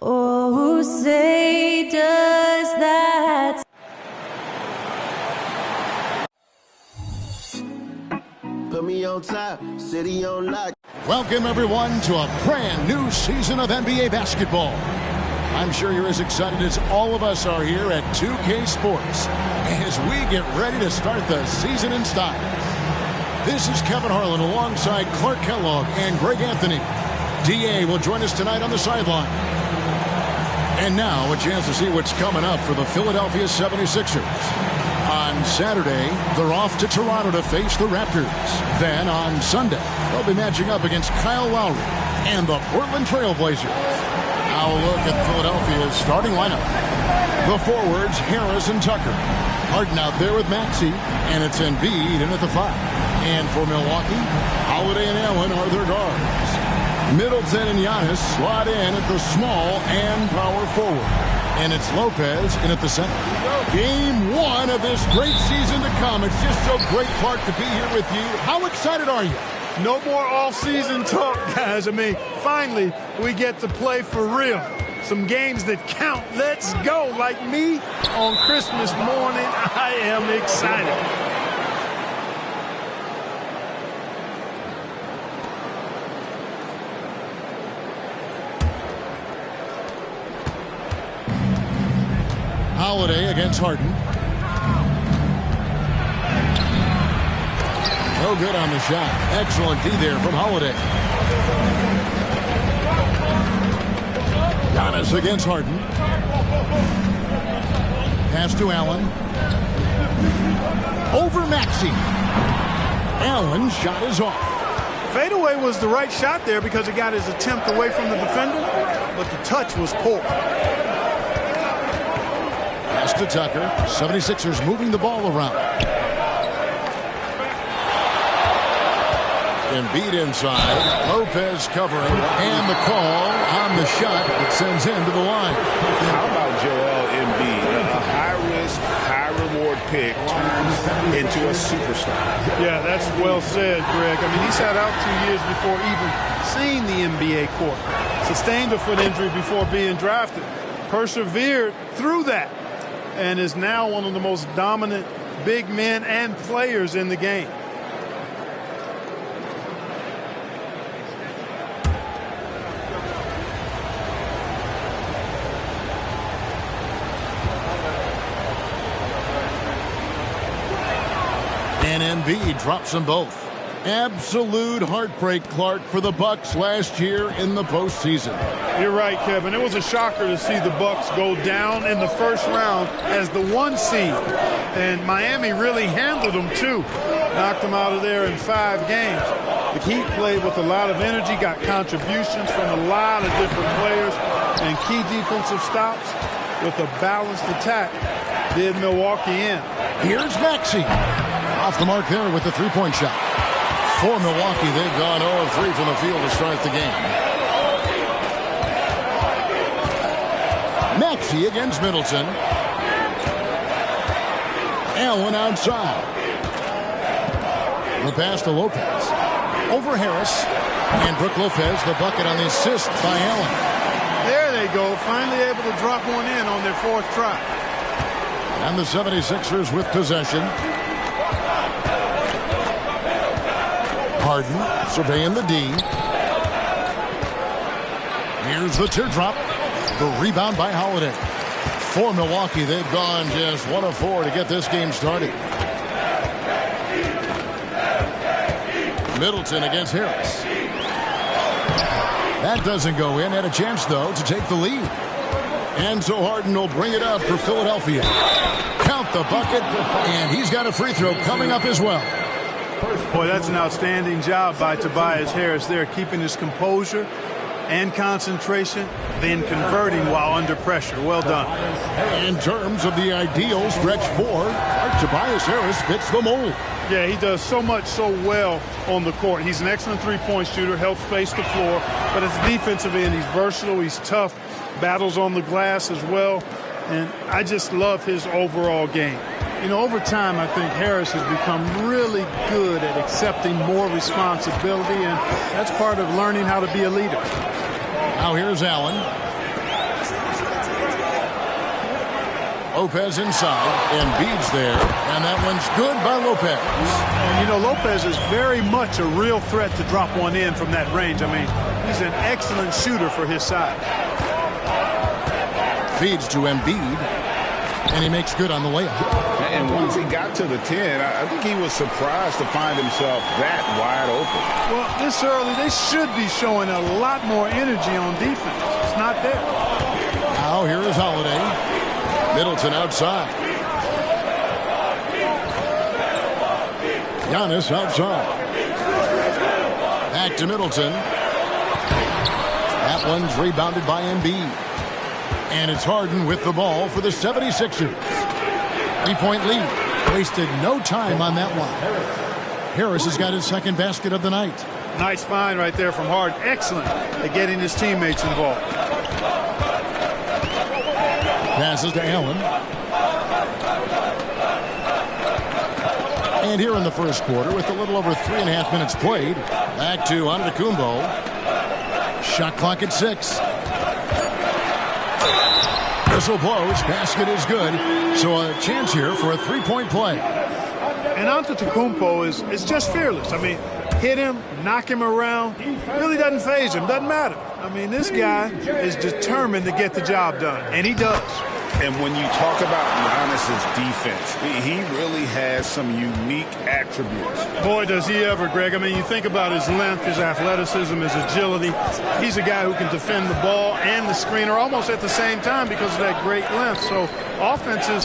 Oh, say does that. Put me on top, city on lock. Welcome, everyone, to a brand new season of NBA basketball. I'm sure you're as excited as all of us are here at 2K Sports as we get ready to start the season in style. This is Kevin Harlan alongside Clark Kellogg and Greg Anthony. DA will join us tonight on the sideline. And now a chance to see what's coming up for the Philadelphia 76ers. On Saturday, they're off to Toronto to face the Raptors. Then on Sunday, they'll be matching up against Kyle Lowry and the Portland Trail Blazers. Now a look at Philadelphia's starting lineup. The forwards, Harris and Tucker. Harden out there with Maxey, and it's Embiid in at the 5. And for Milwaukee, Holiday and Allen are their guards. Middleton and Giannis slot in at the small and power forward. And it's Lopez in at the center. Game 1 of this great season to come. It's just so great, Clark, to be here with you. How excited are you? No more off-season talk, guys. I mean, finally, we get to play for real. Some games that count. Let's go. Like me on Christmas morning, I am excited. Holiday against Harden. No good on the shot. Excellent D there from Holiday. Giannis against Harden. Pass to Allen. Over Maxey. Allen's shot is off. Fadeaway was the right shot there because it got his attempt away from the defender, but the touch was poor. Pass to Tucker. 76ers moving the ball around. Embiid inside. Lopez covering. And the call on the shot that sends him to the line. How about Joel Embiid? A high-risk, high-reward pick into a superstar. Yeah, that's well said, Greg. I mean, he sat out 2 years before even seeing the NBA court. Sustained a foot injury before being drafted. Persevered through that. And is now one of the most dominant big men and players in the game. And Embiid drops them both. Absolute heartbreak, Clark, for the Bucks last year in the postseason. You're right, Kevin. It was a shocker to see the Bucks go down in the first round as the 1 seed. And Miami really handled them, too. Knocked them out of there in 5 games. The Heat played with a lot of energy, got contributions from a lot of different players, and key defensive stops with a balanced attack did Milwaukee in. Here's Maxey. Off the mark there with the three-point shot. For Milwaukee, they've gone 0-3 from the field to start the game. Maxey against Middleton. Allen outside. The pass to Lopez. Over Harris. And Brook Lopez, the bucket on the assist by Allen. There they go. Finally able to drop one in on their 4th try. And the 76ers with possession. Harden surveying the D. Here's the teardrop. The rebound by Holiday. For Milwaukee, they've gone just 1 of 4 to get this game started. Middleton against Harris. That doesn't go in. Had a chance, though, to take the lead. And so Harden will bring it up for Philadelphia. Count the bucket, and he's got a free throw coming up as well. Boy, that's an outstanding job by Tobias Harris there, keeping his composure and concentration, then converting while under pressure. Well done. In terms of the ideal stretch 4, Tobias Harris fits the mold. Yeah, he does so much so well on the court. He's an excellent three-point shooter, helps space the floor, but as a defensive end, he's versatile, he's tough, battles on the glass as well, and I just love his overall game. You know, over time, I think Harris has become really good at accepting more responsibility, and that's part of learning how to be a leader. Now here's Allen. Lopez inside. Embiid's there. And that one's good by Lopez. And, you know, Lopez is very much a real threat to drop one in from that range. I mean, he's an excellent shooter for his size. Feeds to Embiid. And he makes good on the layup. And once he got to the 10, I think he was surprised to find himself that wide open. Well, this early, they should be showing a lot more energy on defense. It's not there. Now here is Holiday. Middleton outside. Giannis outside. Back to Middleton. That one's rebounded by Embiid. And it's Harden with the ball for the 76ers. 3-point lead. Wasted no time on that one. Harris has got his second basket of the night. Nice find right there from Harden. Excellent at getting his teammates involved. Passes to Allen. And here in the first quarter, with a little over 3.5 minutes played, back to Antetokounmpo. Shot clock at 6. Whistle blows. Basket is good. So a chance here for a 3-point play. And Antetokounmpo is just fearless. I mean, hit him, knock him around. Really doesn't faze him. Doesn't matter. I mean, this guy is determined to get the job done. And he does. And when you talk about Giannis's defense, he really has some unique attributes. Boy, does he ever, Greg. I mean, you think about his length, his athleticism, his agility. He's a guy who can defend the ball and the screener almost at the same time because of that great length. So offenses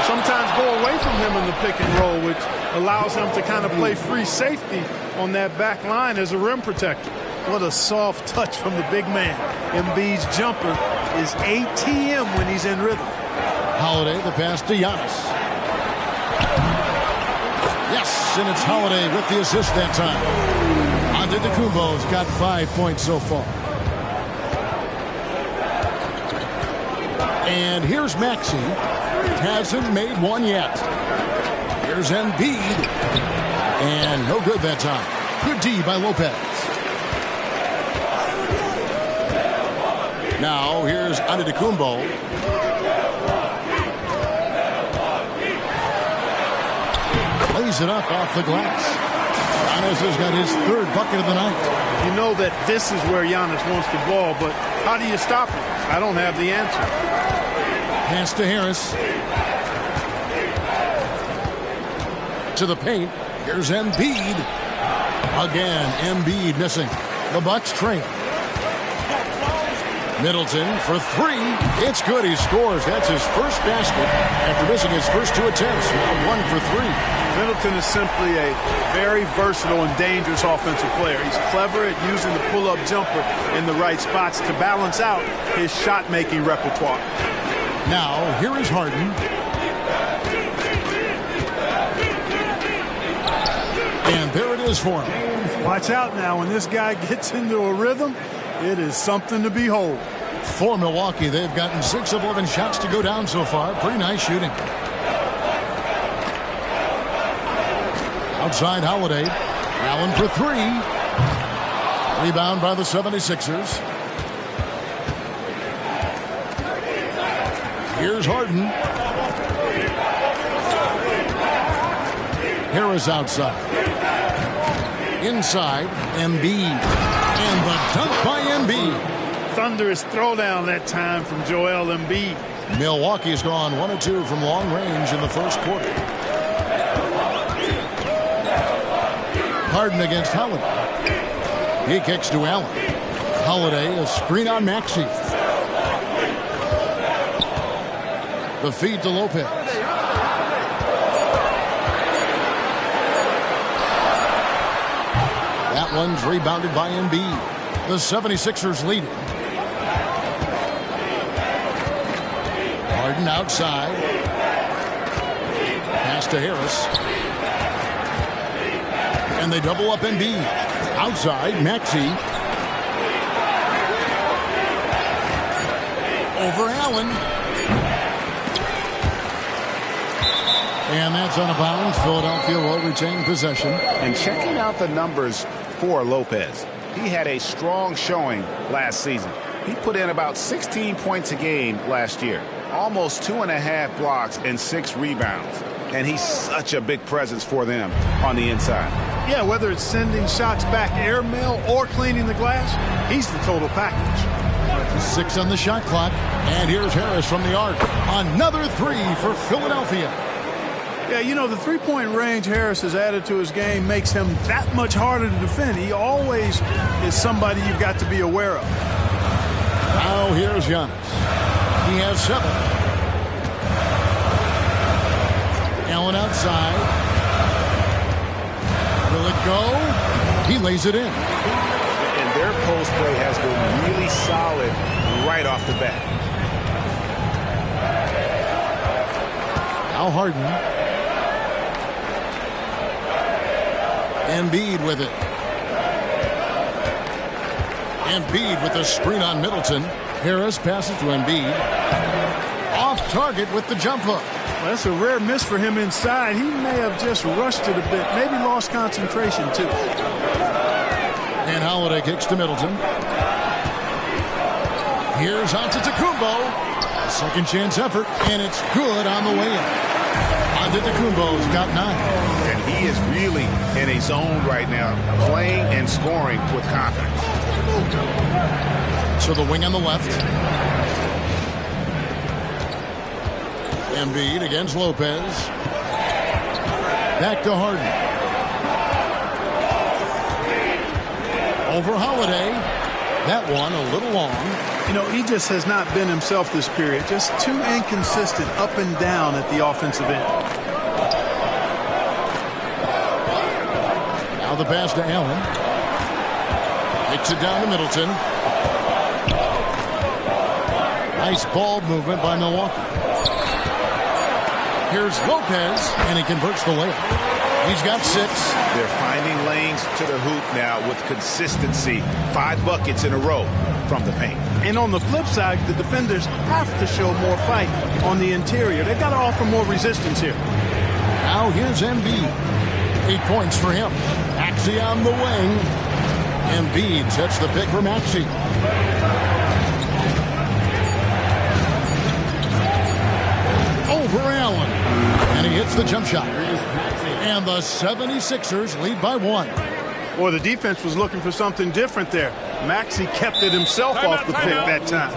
sometimes go away from him in the pick and roll, which allows him to kind of play free safety on that back line as a rim protector. What a soft touch from the big man. Embiid's jumper is ATM when he's in rhythm. Holiday, the pass to Giannis. Yes, and it's Holiday with the assist that time. Antetokounmpo's got 5 points so far. And here's Maxey. Hasn't made one yet. Here's Embiid. And no good that time. Good D by Lopez. Now here's Antetokounmpo. Lays it up off the glass. Giannis has got his third bucket of the night. You know that this is where Giannis wants the ball, but how do you stop him? I don't have the answer. Pass to Harris. To the paint. Here's Embiid. Again, Embiid missing. The Bucks trail. Middleton for 3. It's good. He scores. That's his first basket after missing his first 2 attempts. Now 1 for 3. Middleton is simply a very versatile and dangerous offensive player. He's clever at using the pull-up jumper in the right spots to balance out his shot-making repertoire. Now, here is Harden. And there it is for him. Watch out now. When this guy gets into a rhythm, it is something to behold. For Milwaukee, they've gotten 6 of 11 shots to go down so far. Pretty nice shooting. Outside Holiday. Allen for 3. Rebound by the 76ers. Here's Harden. Harris outside. Inside, Embiid. And the dunk by Embiid. Thunderous throwdown that time from Joel Embiid. Milwaukee's gone 1 of 2 from long range in the first quarter. Harden against Holiday. He kicks to Allen. Holiday, a screen on Maxey. The feed to Lopez. That one's rebounded by Embiid. The 76ers lead it. Harden outside. Pass to Harris. And they double up Embiid. Outside, Maxey. Over Allen. And that's out of bounds. Philadelphia will retain possession. And checking out the numbers for Lopez. He had a strong showing last season. He put in about 16 points a game last year. almost 2.5 blocks and 6 rebounds. And he's such a big presence for them on the inside. Yeah, whether it's sending shots back airmail or cleaning the glass, he's the total package. 6 on the shot clock. And here's Harris from the arc. Another 3 for Philadelphia. Yeah, you know, the three-point range Harris has added to his game makes him that much harder to defend. He always is somebody you've got to be aware of. Now here's Giannis. He has 7. Allen outside. Will it go? He lays it in. And their post play has been really solid right off the bat. Now Harden. Embiid with it. Embiid with the screen on Middleton. Harris passes to Embiid. Off target with the jump hook. Well, that's a rare miss for him inside. He may have just rushed it a bit. Maybe lost concentration, too. And Holiday kicks to Middleton. Here's Antetokounmpo. A second chance effort, and it's good on the way in. Antetokounmpo's got 9. And he is really in a zone right now, playing and scoring with confidence. So the wing on the left. Embiid against Lopez. Back to Harden. Over Holiday. That one a little long. You know, he just has not been himself this period. Just too inconsistent up and down at the offensive end. Now the pass to Allen. Kicks it down to Middleton. Nice ball movement by Milwaukee. Here's Lopez, and he converts the layup. He's got 6. They're finding lanes to the hoop now with consistency. 5 buckets in a row from the paint. And on the flip side, the defenders have to show more fight on the interior. They've got to offer more resistance here. Now here's Embiid. 8 points for him. Maxey on the wing. Embiid sets the pick for Maxey. Over Allen. And he hits the jump shot. And the 76ers lead by 1. Boy, the defense was looking for something different there. Maxey kept it himself off the pick that time.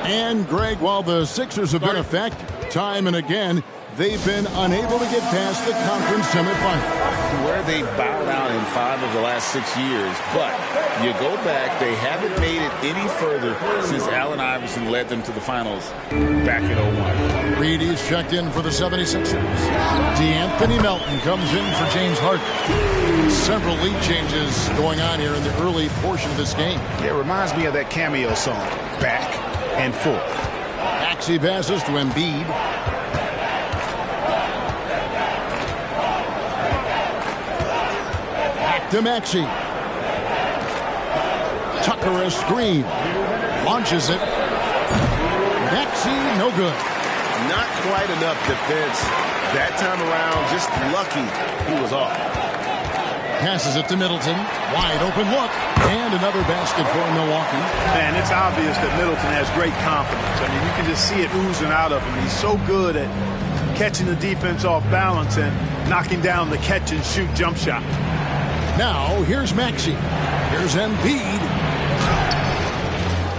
And, Greg, while the Sixers have been effective time and again, they've been unable to get past the conference semifinal. Where they bowed out in 5 of the last 6 years. But you go back, they haven't made it any further since Allen Iverson led them to the finals back in 01. Reedy's checked in for the 76ers. DeAnthony Melton comes in for James Harden. Several lead changes going on here in the early portion of this game. It reminds me of that cameo song, Back and Forth. Maxey passes to Embiid. Back to Maxey. Tucker a screen. Launches it. Maxey, no good. Not quite enough defense that time around. Just lucky he was off. Passes it to Middleton. Wide open look. And another basket for Milwaukee. Man, it's obvious that Middleton has great confidence. I mean, you can just see it oozing out of him. He's so good at catching the defense off balance and knocking down the catch-and-shoot jump shot. Now, here's Maxey. Here's Embiid.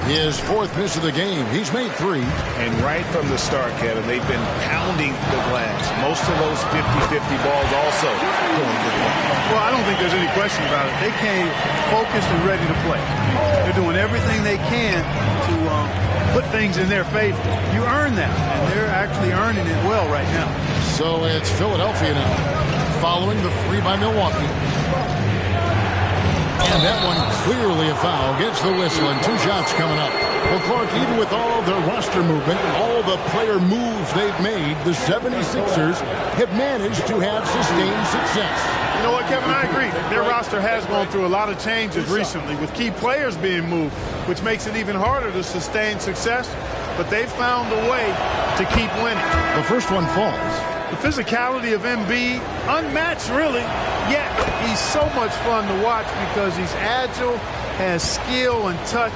His 4th miss of the game. He's made 3. And right from the start, Kevin, they've been pounding the glass. Most of those 50-50 balls also going to the line. Well, I don't think there's any question about it. They came focused and ready to play. They're doing everything they can to put things in their favor. You earn that, and they're actually earning it well right now. So it's Philadelphia now, following the 3 by Milwaukee. And that one clearly a foul. Gets the whistle, and 2 shots coming up. Well, Clark, even with all their roster movement, all the player moves they've made, the 76ers have managed to have sustained success. You know what, Kevin, I agree. Their roster has gone through a lot of changes recently with key players being moved, which makes it even harder to sustain success. But they've found a way to keep winning. The first one falls. The physicality of Embiid, unmatched really, yet he's so much fun to watch because he's agile, has skill and touch.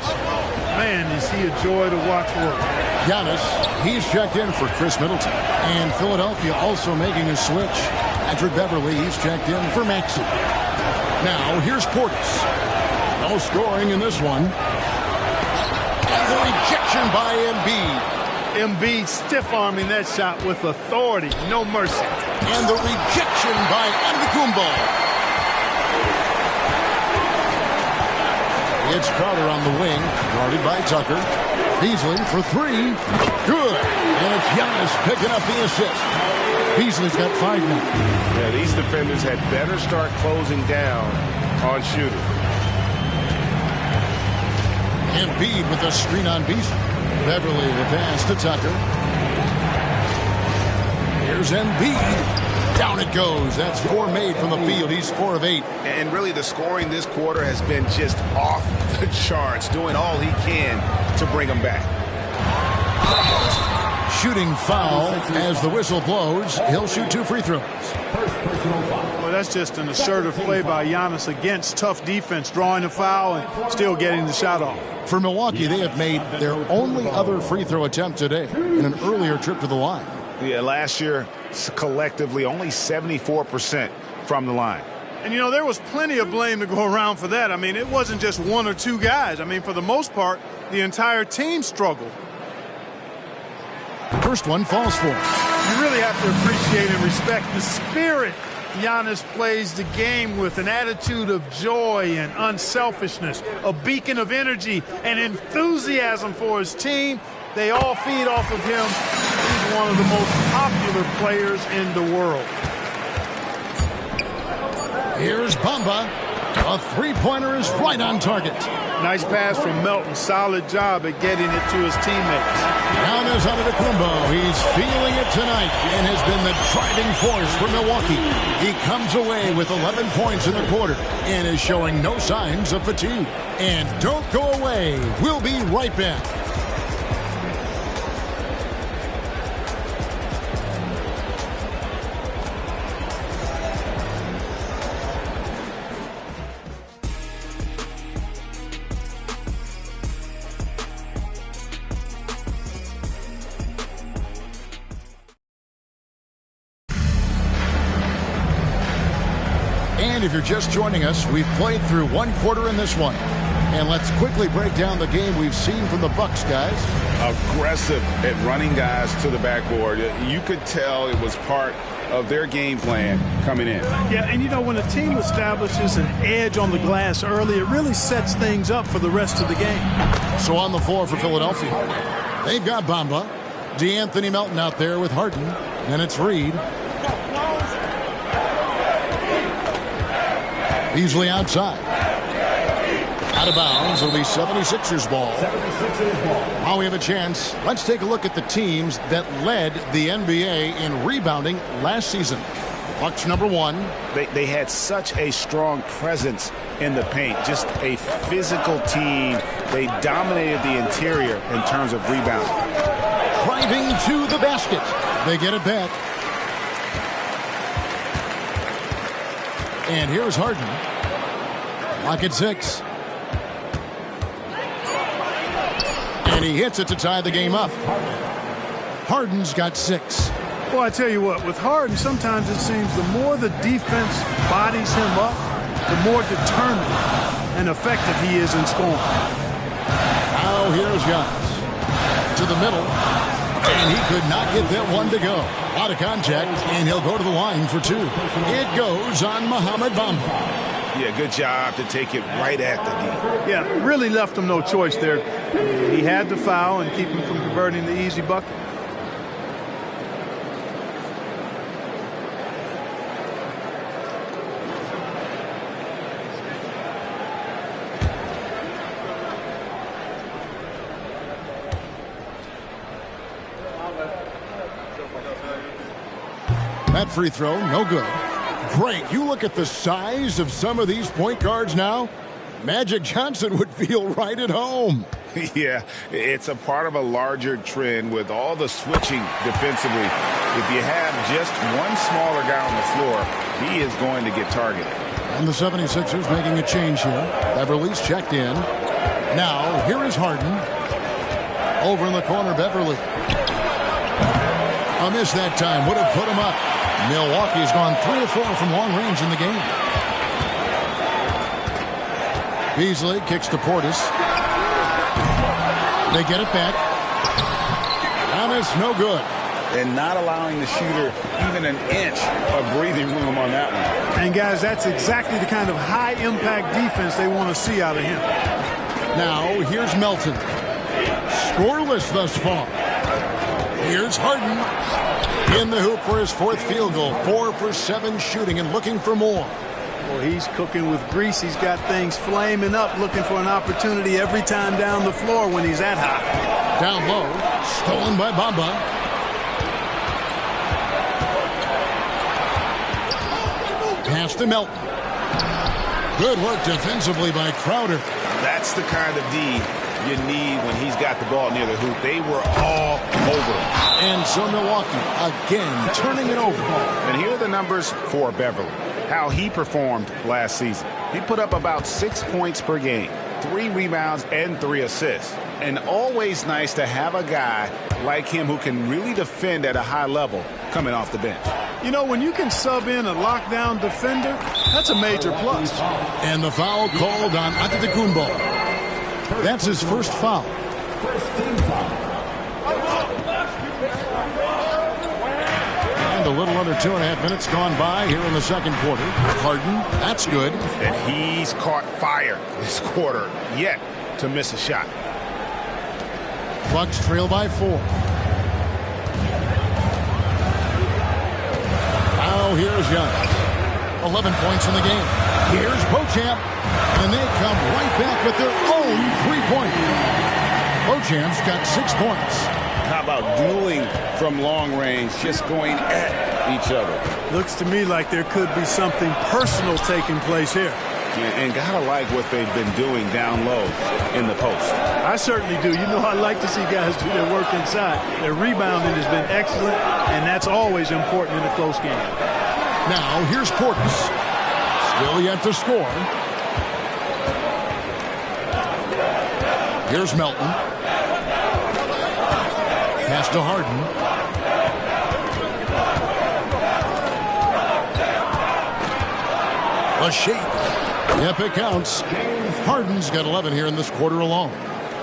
Man, is he a joy to watch work. Giannis, he's checked in for Chris Middleton. And Philadelphia also making a switch. Patrick Beverly, he's checked in for Maxey. Now, here's Portis. No scoring in this one. And the rejection by Embiid. Embiid stiff-arming that shot with authority. No mercy. And the rejection by Antetokounmpo. It's Crowder on the wing, guarded by Tucker. Beasley for three. Good. And it's Giannis picking up the assist. Beasley's got 5 now. Yeah, these defenders had better start closing down on shooting. Embiid with a screen on Beasley. Beverly the pass to Tucker. Here's Embiid. Down it goes. That's 4 made from the field. He's 4 of 8. And really the scoring this quarter has been just off the charts, doing all he can to bring them back. Shooting foul as the whistle blows. He'll shoot 2 free throws. Well, that's just an assertive play by Giannis against tough defense, drawing a foul and still getting the shot off. For Milwaukee, they have made their only other free throw attempt today in an earlier trip to the line. Yeah, last year, collectively, only 74% from the line. And, you know, there was plenty of blame to go around for that. I mean, it wasn't just 1 or 2 guys. I mean, for the most part, the entire team struggled. First one falls for him. You really have to appreciate and respect the spirit Giannis plays the game with, an attitude of joy and unselfishness, a beacon of energy and enthusiasm for his team. They all feed off of him. He's one of the most popular players in the world. Here's Bamba. A three-pointer is right on target. Nice pass from Melton. Solid job at getting it to his teammates. Now there's Antetokounmpo. He's feeling it tonight and has been the driving force for Milwaukee. He comes away with 11 points in the quarter and is showing no signs of fatigue. And don't go away. We'll be right back. And if you're just joining us, we've played through 1 quarter in this one. And let's quickly break down the game we've seen from the Bucks, guys. Aggressive at running guys to the backboard. You could tell it was part of their game plan coming in. Yeah, and you know, when a team establishes an edge on the glass early, it really sets things up for the rest of the game. So on the floor for Philadelphia, they've got Bamba, DeAnthony Melton out there with Harden, and it's Reed. Beasley outside. Out of bounds. It'll be 76ers ball. While we have a chance, let's take a look at the teams that led the NBA in rebounding last season. Bucks number 1. They had such a strong presence in the paint. Just a physical team. They dominated the interior in terms of rebounding. Driving to the basket. They get it back. And here's Harden. Lock at 6. And he hits it to tie the game up. Harden's got 6. Well, I tell you what, with Harden, sometimes it seems the more the defense bodies him up, the more determined and effective he is in scoring. Now here's Giannis. To the middle. And he could not get that one to go. Out of contact, and he'll go to the line for 2. It goes on Mohamed Bamba. Yeah, good job to take it right at the D. Yeah, really left him no choice there. He had to foul and keep him from converting the easy bucket. That free throw, no good. Great. You look at the size of some of these point guards now. Magic Johnson would feel right at home. Yeah, it's a part of a larger trend with all the switching defensively. If you have just one smaller guy on the floor, he is going to get targeted. And the 76ers making a change here. Beverly's checked in. Now, here is Harden. Over in the corner, Beverly. A miss that time. Would have put him up. Milwaukee's gone 3 of 4 from long range in the game. Beasley kicks to Portis. They get it back. Thomas, no good. And not allowing the shooter even an inch of breathing room on that one. And, guys, that's exactly the kind of high-impact defense they want to see out of him. Now, here's Melton. Scoreless thus far. Here's Harden. In the hoop for his 4th field goal. 4 for 7 shooting and looking for more. Well, he's cooking with grease. He's got things flaming up, looking for an opportunity every time down the floor when he's that hot. Down low. Stolen by Bamba. Pass to Melton. Good work defensively by Crowder. That's the kind of D you need when he's got the ball near the hoop. They were all over. And so Milwaukee again turning it over. And here are the numbers for Beverly. How he performed last season. He put up about 6 points per game, 3 rebounds and 3 assists. And always nice to have a guy like him who can really defend at a high level coming off the bench. You know, when you can sub in a lockdown defender, that's a major plus. And the foul called on Antetokounmpo. That's his first foul. And a little under 2.5 minutes gone by here in the second quarter. Harden, that's good. And he's caught fire this quarter yet to miss a shot. Bucks trail by 4. Now here's Giannis. 11 points in the game. Here's Beauchamp. And they come right back with their own 3-pointer. Beauchamp's got 6 points. How about dueling from long range, just going at each other? Looks to me like there could be something personal taking place here. And gotta like what they've been doing down low in the post. I certainly do. You know, I like to see guys do their work inside. Their rebounding has been excellent, and that's always important in a close game. Now, here's Portis. Still yet to score. Here's Melton. Pass to Harden. A shake. Yep, it counts. Harden's got 11 here in this quarter alone.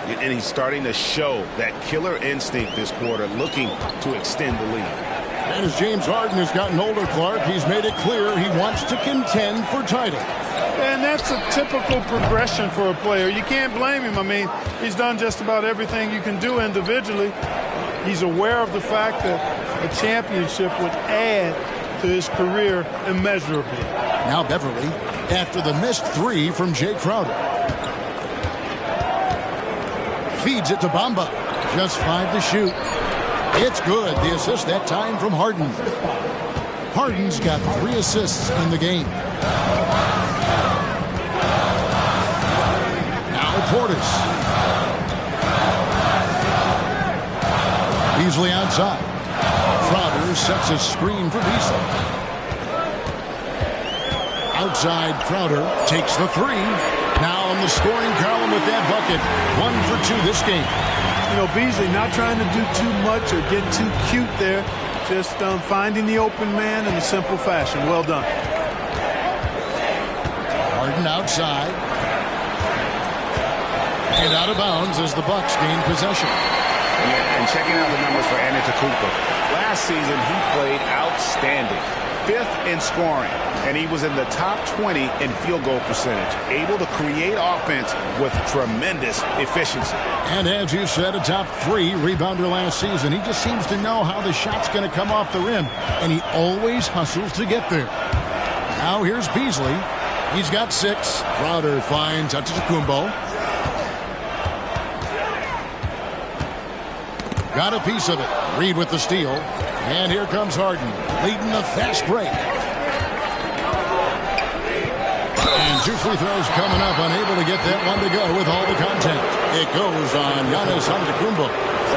And he's starting to show that killer instinct this quarter, looking to extend the lead. And as James Harden has gotten older, Clark, he's made it clear he wants to contend for title. And that's a typical progression for a player. You can't blame him. I mean, he's done just about everything you can do individually. He's aware of the fact that a championship would add to his career immeasurably. Now Beverly, after the missed 3 from Jay Crowder. Feeds it to Bamba. Just 5 to shoot. It's good. The assist that time from Harden. Harden's got 3 assists in the game. Now Portis. Beasley outside. Crowder sets a screen for Beasley. Outside, Crowder takes the 3. Now in the scoring column with that bucket. 1 for 2 this game. You know, Beasley not trying to do too much or get too cute there. Just finding the open man in a simple fashion. Well done. Harden outside. And out of bounds as the Bucks gain possession. Yeah, and checking out the numbers for Antetokounmpo. Last season, he played outstanding. 5th in scoring, and he was in the top 20 in field goal percentage. Able to create offense with tremendous efficiency. And as you said, a top 3 rebounder last season. He just seems to know how the shot's going to come off the rim, and he always hustles to get there. Now here's Beasley. He's got 6. Crowder finds Antetokounmpo. Got a piece of it. Reed with the steal. And here comes Harden, leading the fast break. And 2 free throws coming up, unable to get that one to go with all the contact. It goes on Giannis Antetokounmpo.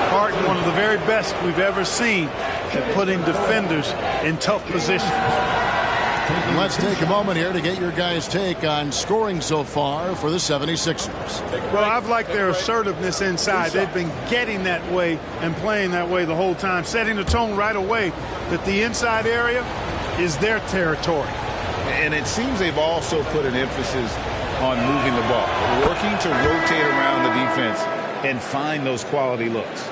Harden, one of the very best we've ever seen at putting defenders in tough positions. And let's take a moment here to get your guys' take on scoring so far for the 76ers. Well, I've liked their assertiveness inside. They've been getting that way and playing that way the whole time, setting the tone right away that the inside area is their territory. And it seems they've also put an emphasis on moving the ball, working to rotate around the defense and find those quality looks.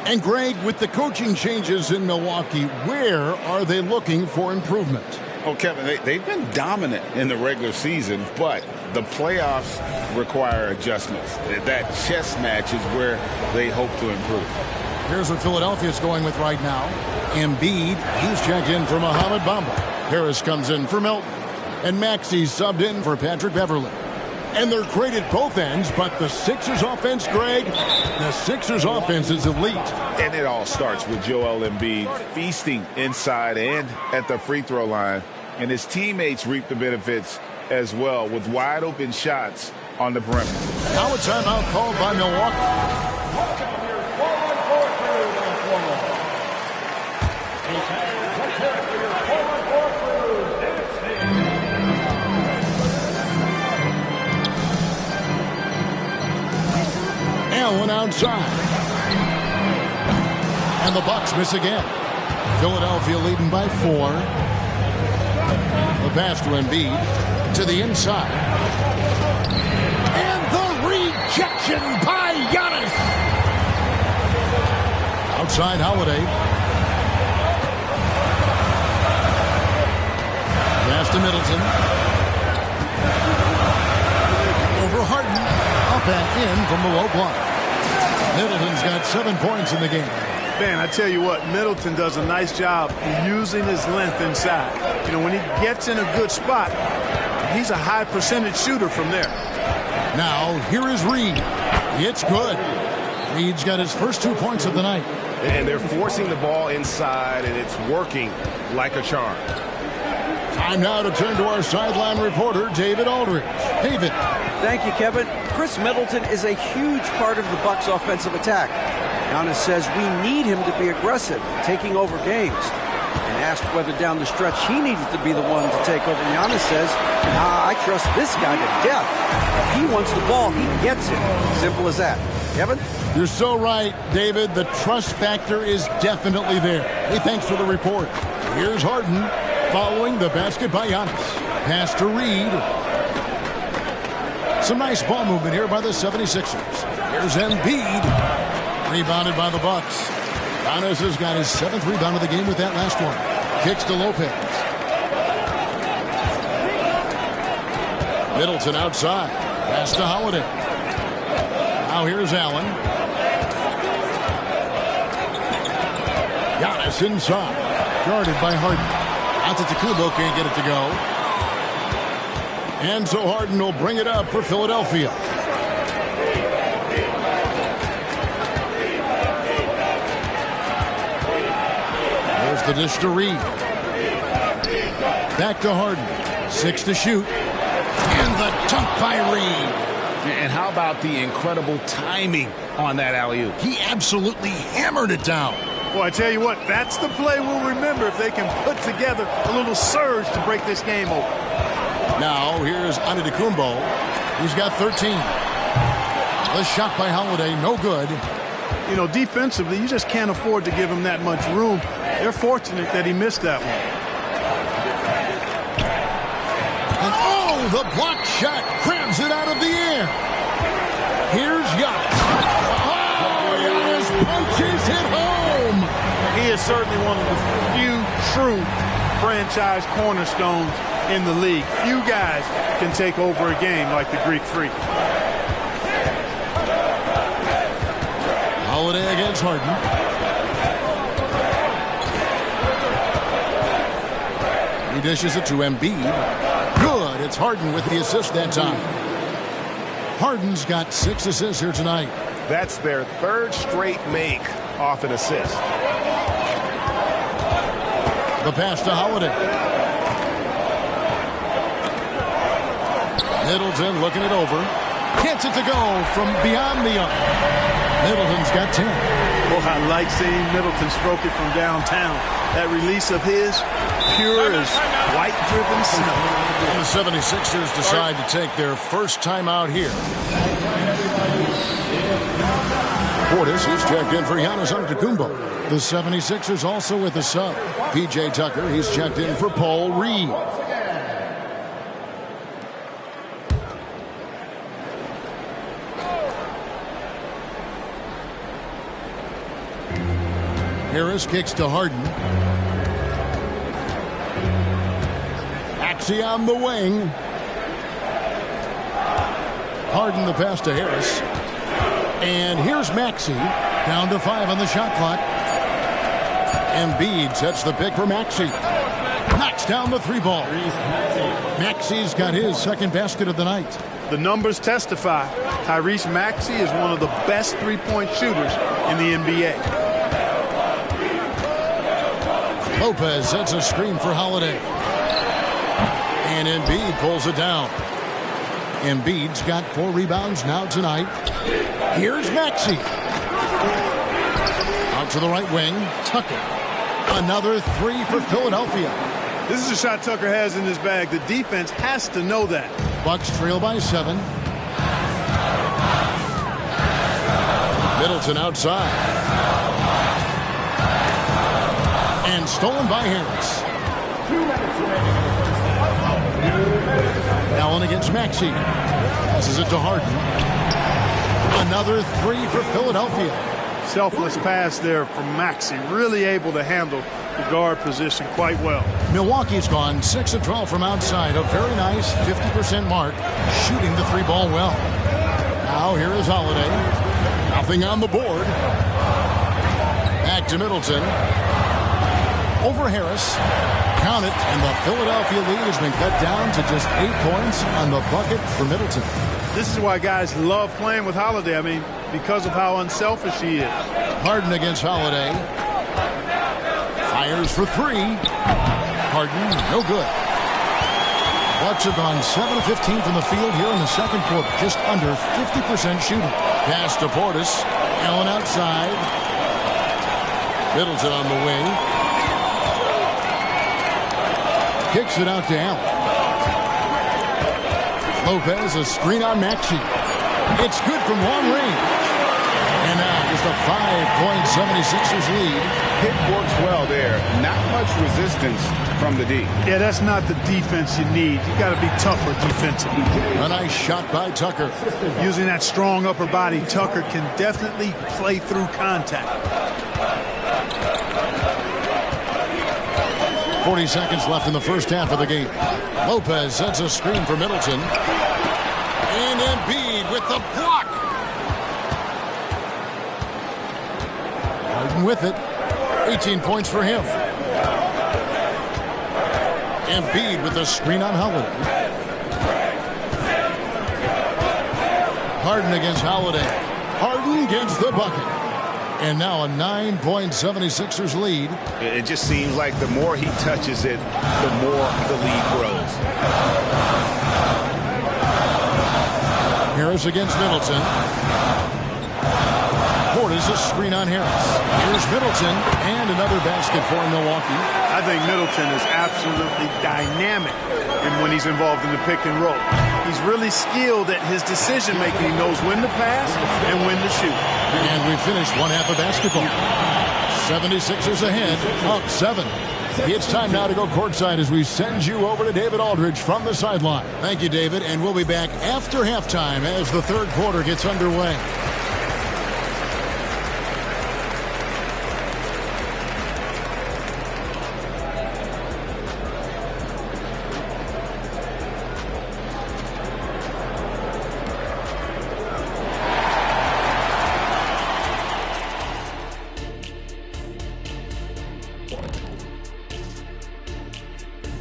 And Greg, with the coaching changes in Milwaukee, where are they looking for improvement? Oh, Kevin, they've been dominant in the regular season, but the playoffs require adjustments. That chess match is where they hope to improve. Here's what Philadelphia's going with right now. Embiid, he's checked in for Mohamed Bamba. Harris comes in for Milton. And Maxey's subbed in for Patrick Beverley. And they're great at both ends, but the Sixers offense, Greg, the Sixers offense is elite. And it all starts with Joel Embiid feasting inside and at the free throw line. And his teammates reap the benefits as well with wide open shots on the perimeter. Now a timeout called by Milwaukee. Allen outside. And the Bucks miss again. Philadelphia leading by 4. The pass to Embiid to the inside. And the rejection by Giannis. Outside Holiday. Pass to Middleton. Over Harden. Up and in from the low block. Middleton's got 7 points in the game. Man, I tell you what, Middleton does a nice job using his length inside. You know, when he gets in a good spot, he's a high percentage shooter from there. Now, here is Reed. It's good. Reed's got his first 2 points of the night. And they're forcing the ball inside, and it's working like a charm. Time now to turn to our sideline reporter, David Aldridge. David. Thank you, Kevin. Chris Middleton is a huge part of the Bucks' offensive attack. Giannis says we need him to be aggressive, taking over games. And asked whether down the stretch he needed to be the one to take over, Giannis says, I trust this guy to death. If he wants the ball, he gets it. Simple as that. Kevin? You're so right, David. The trust factor is definitely there. Hey, thanks for the report. Here's Harden following the basket by Giannis. Pass to Reed. Some nice ball movement here by the 76ers. Here's Embiid. Rebounded by the Bucks. Giannis has got his 7th rebound of the game with that last one. Kicks to Lopez. Middleton outside. Pass to Holiday. Now here's Allen. Giannis inside. Guarded by Harden. Antetokounmpo can't get it to go. And so Harden will bring it up for Philadelphia. There's the dish to Reed. Back to Harden. 6 to shoot. And the dunk by Reed. And how about the incredible timing on that alley-oop? He absolutely hammered it down. Well, I tell you what, that's the play we'll remember if they can put together a little surge to break this game open. Now, here's Antetokounmpo. He's got 13. The shot by Holiday, no good. You know, defensively, you just can't afford to give him that much room. They're fortunate that he missed that one. And oh, the block shot grabs it out of the air. Here's Giannis. Oh, Giannis punches it home. He is certainly one of the few true franchise cornerstones in the league. Few guys can take over a game like the Greek Freak. Holiday against Harden. He dishes it to Embiid. Good. It's Harden with the assist that time. Harden's got 6 assists here tonight. That's their 3rd straight make off an assist. The pass to Holiday. Middleton looking it over. Gets it to go from beyond the arc. Middleton's got 10. Oh, I like seeing Middleton stroke it from downtown. That release of his, pure as white-driven snow. And the 76ers decide to take their first timeout here. Portis is checked in for Giannis Antetokounmpo. The 76ers also with a sub. P.J. Tucker, he's checked in for Paul Reed. Harris kicks to Harden. Maxey on the wing. Harden the pass to Harris. And here's Maxey. Down to 5 on the shot clock. Embiid sets the pick for Maxey. Knocks down the 3-ball. Maxey's got his second basket of the night. The numbers testify. Tyrese Maxey is one of the best three-point shooters in the NBA. Lopez sets a screen for Holiday. And Embiid pulls it down. Embiid's got 4 rebounds now tonight. Here's Maxey. Out to the right wing. Tucker. Another 3 for Philadelphia. This is a shot Tucker has in his bag. The defense has to know that. Bucks trail by 7. Middleton outside. And stolen by Harris. Allen against Maxey. Passes it to Harden. Another 3 for Philadelphia. Selfless pass there from Maxey. Really able to handle the guard position quite well. Milwaukee's gone 6 of 12 from outside. A very nice 50% mark. Shooting the 3-ball well. Now here is Holiday. Nothing on the board. Back to Middleton. Over Harris. Count it, and the Philadelphia lead has been cut down to just 8 points on the bucket for Middleton. This is why guys love playing with Holiday. I mean, because of how unselfish he is. Harden against Holiday. Fires for 3. Harden, no good. Bucks have gone 7 of 15 from the field here in the second quarter. Just under 50% shooting. Pass to Portis. Allen outside. Middleton on the wing. Kicks it out to Allen. Lopez, a screen on Maxey. It's good from long range. And now just a 5-point 76ers lead. Pick works well there. Not much resistance from the D. Yeah, that's not the defense you need. You got to be tougher defensively. A nice shot by Tucker. Using that strong upper body, Tucker can definitely play through contact. 40 seconds left in the first half of the game. Lopez sets a screen for Middleton. And Embiid with the block. Harden with it. 18 points for him. Embiid with the screen on Holiday. Harden against Holiday. Harden gets the bucket. And now a 9-point 76ers lead. It just seems like the more he touches it, the more the lead grows. Harris against Middleton. Portis a screen on Harris. Here's Middleton and another basket for Milwaukee. I think Middleton is absolutely dynamic when he's involved in the pick and roll. He's really skilled at his decision making. He knows when to pass and when to shoot. And we finished one half of basketball. 76ers ahead, up 7. It's time now to go courtside as we send you over to David Aldridge from the sideline. Thank you, David, and we'll be back after halftime as the third quarter gets underway.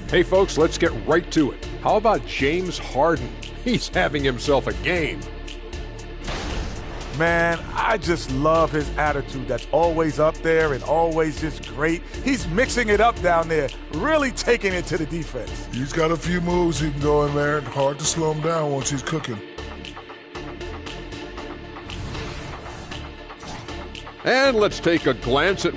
Hey folks, let's get right to it. How about James Harden? He's having himself a game. Man, I just love his attitude. That's always up there and always just great. He's mixing it up down there, really taking it to the defense. He's got a few moves he can go in there. Hard to slow him down once he's cooking. And let's take a glance at...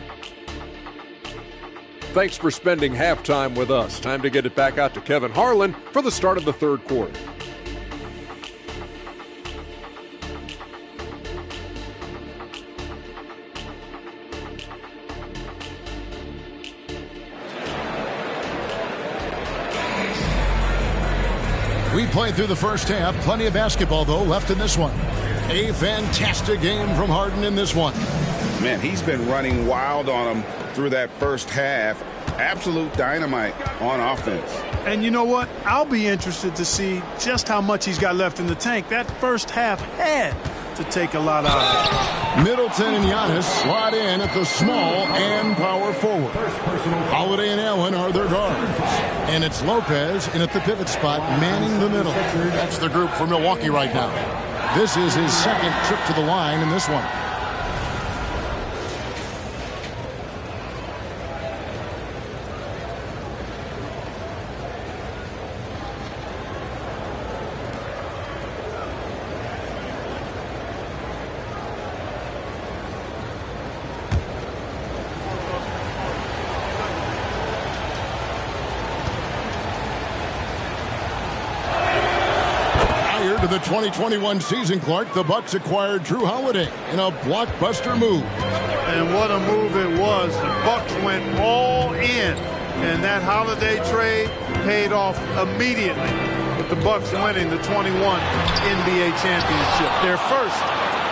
Thanks for spending halftime with us. Time to get it back out to Kevin Harlan for the start of the third quarter. We played through the first half. Plenty of basketball, though, left in this one. A fantastic game from Harden in this one. Man, he's been running wild on him through that first half. Absolute dynamite on offense. And you know what? I'll be interested to see just how much he's got left in the tank. That first half had to take a lot out of it. Middleton and Giannis slide in at the small and power forward. Holiday and Allen are their guards. And it's Lopez in at the pivot spot, manning the middle. That's the group for Milwaukee right now. This is his second trip to the line in this one. The 2021 season, Clark, the Bucks acquired Drew Holiday in a blockbuster move. And what a move it was. The Bucks went all in, and that Holiday trade paid off immediately with the Bucks winning the 21 NBA championship, their first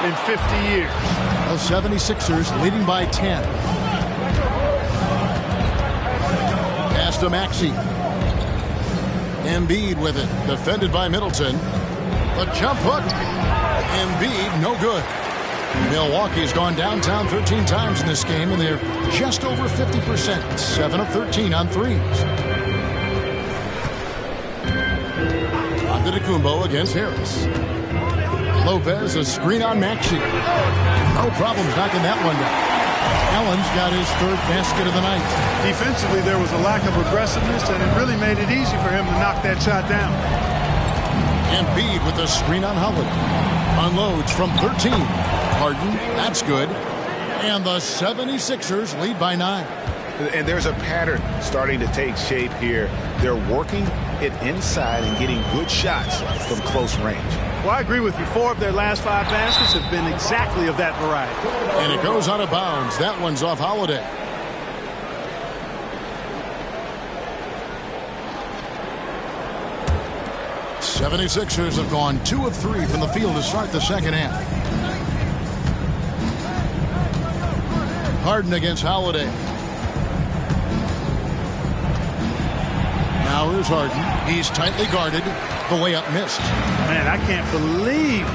in 50 years. The 76ers leading by 10. Pass to Maxey. Embiid with it, defended by Middleton. The jump hook. Embiid, no good. Milwaukee's gone downtown 13 times in this game, and they're just over 50%. 7 of 13 on threes. Antetokounmpo against Harris. Lopez, a screen on Maxey. No problem knocking that one down. Allen's got his third basket of the night. Defensively, there was a lack of aggressiveness, and it really made it easy for him to knock that shot down. Embiid with the screen on Holiday. Unloads from 13. Harden, that's good. And the 76ers lead by 9. And there's a pattern starting to take shape here. They're working it inside and getting good shots from close range. Well, I agree with you. 4 of their last 5 baskets have been exactly of that variety. And it goes out of bounds. That one's off Holiday. The 76ers have gone 2 of 3 from the field to start the second half. Harden against Holiday. Now here's Harden. He's tightly guarded. The layup missed. Man, I can't believe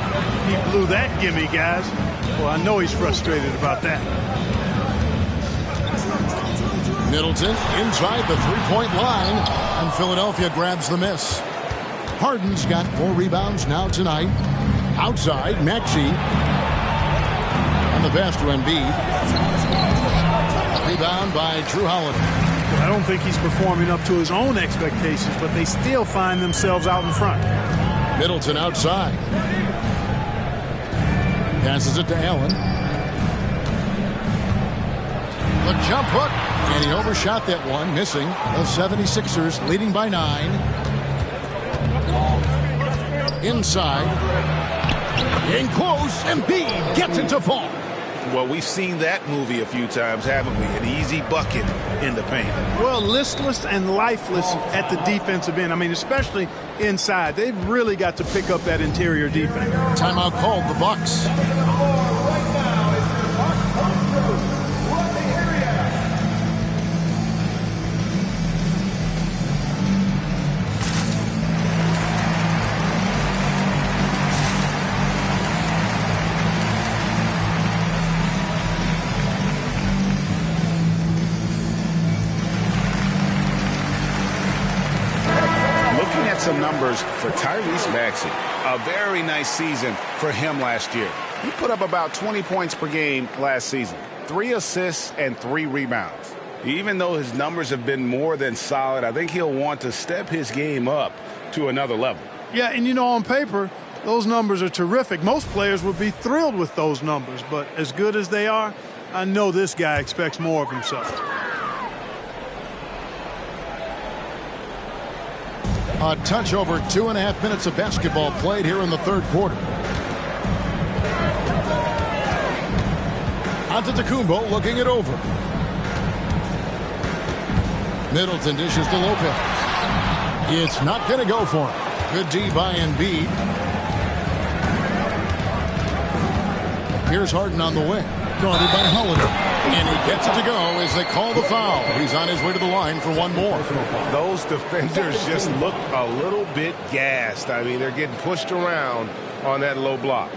he blew that gimme, guys. Well, I know he's frustrated about that. Middleton inside the three-point line, and Philadelphia grabs the miss. Harden's got 4 rebounds now tonight. Outside, Maxey. And the pass to Embiid. Rebound by Drew Holiday. I don't think he's performing up to his own expectations, but they still find themselves out in front. Middleton outside. Passes it to Allen. The jump hook. And he overshot that one, missing. The 76ers leading by 9. Inside. In close. Embiid gets it to fall. Well, we've seen that movie a few times, haven't we? An easy bucket in the paint. Well, listless and lifeless at the defensive end. I mean, especially inside. They've really got to pick up that interior defense. Timeout called, the Bucks. Some numbers for Tyrese Maxey. A very nice season for him last year. He put up about 20 points per game last season, 3 assists and 3 rebounds. Even though his numbers have been more than solid, I think he'll want to step his game up to another level. Yeah, and you know, on paper, Those numbers are terrific. Most players would be thrilled with those numbers, but as good as they are, I know this guy expects more of himself. A touch over 2.5 minutes of basketball played here in the third quarter. Antetokounmpo looking it over. Middleton dishes to Lopez. It's not going to go for him. Good D by Embiid. Here's Harden on the wing. Guarded by Holiday. And he gets it to go as they call the foul. He's on his way to the line for one more. Those defenders just look a little bit gassed. I mean, they're getting pushed around on that low block.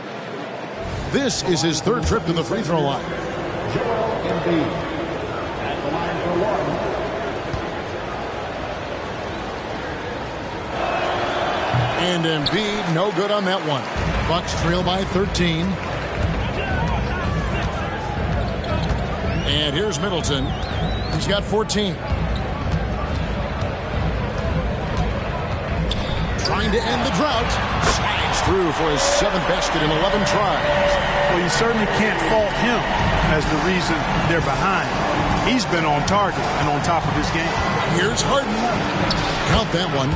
This is his third trip to the free throw line. And Embiid, no good on that one. Bucks trail by 13. And here's Middleton. He's got 14. Trying to end the drought. Slides through for his 7th basket in 11 tries. Well, you certainly can't fault him as the reason they're behind. He's been on target and on top of his game. Here's Harden. Count that one.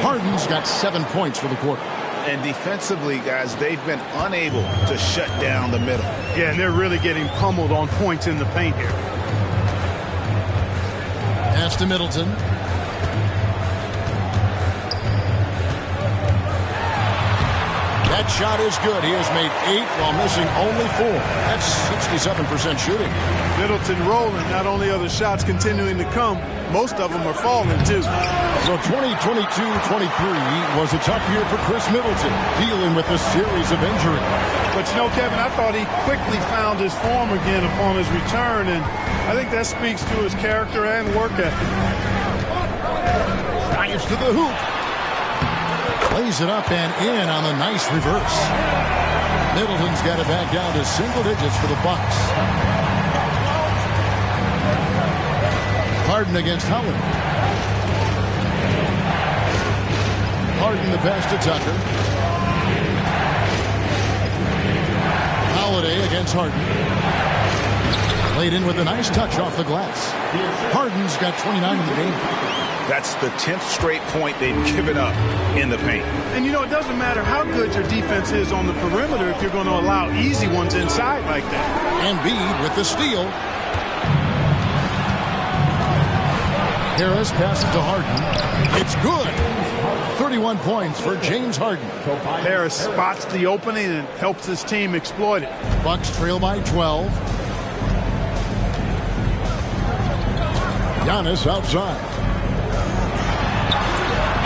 Harden's got 7 points for the quarter. And defensively, guys, they've been unable to shut down the middle. Yeah, and they're really getting pummeled on points in the paint here. Pass to Middleton. That shot is good. He has made 8 while missing only 4. That's 67% shooting. Middleton rolling. Not only are the shots continuing to come, most of them are falling too. So 2022-23 was a tough year for Chris Middleton, dealing with a series of injuries. But you know, Kevin, I thought he quickly found his form again upon his return, and I think that speaks to his character and work ethic. Drives to the hoop. Plays it up and in on the nice reverse. Middleton's got it back down to single digits for the Bucks. Harden against Howard. Harden the pass to Tucker. Holiday against Harden. Played in with a nice touch off the glass. Harden's got 29 in the game. That's the 10th straight point they've given up in the paint. And you know, it doesn't matter how good your defense is on the perimeter if you're going to allow easy ones inside like that. Embiid with the steal. Harris passes to Harden. It's good. 31 points for James Harden. Harris spots the opening and helps his team exploit it. Bucks trail by 12. Giannis outside.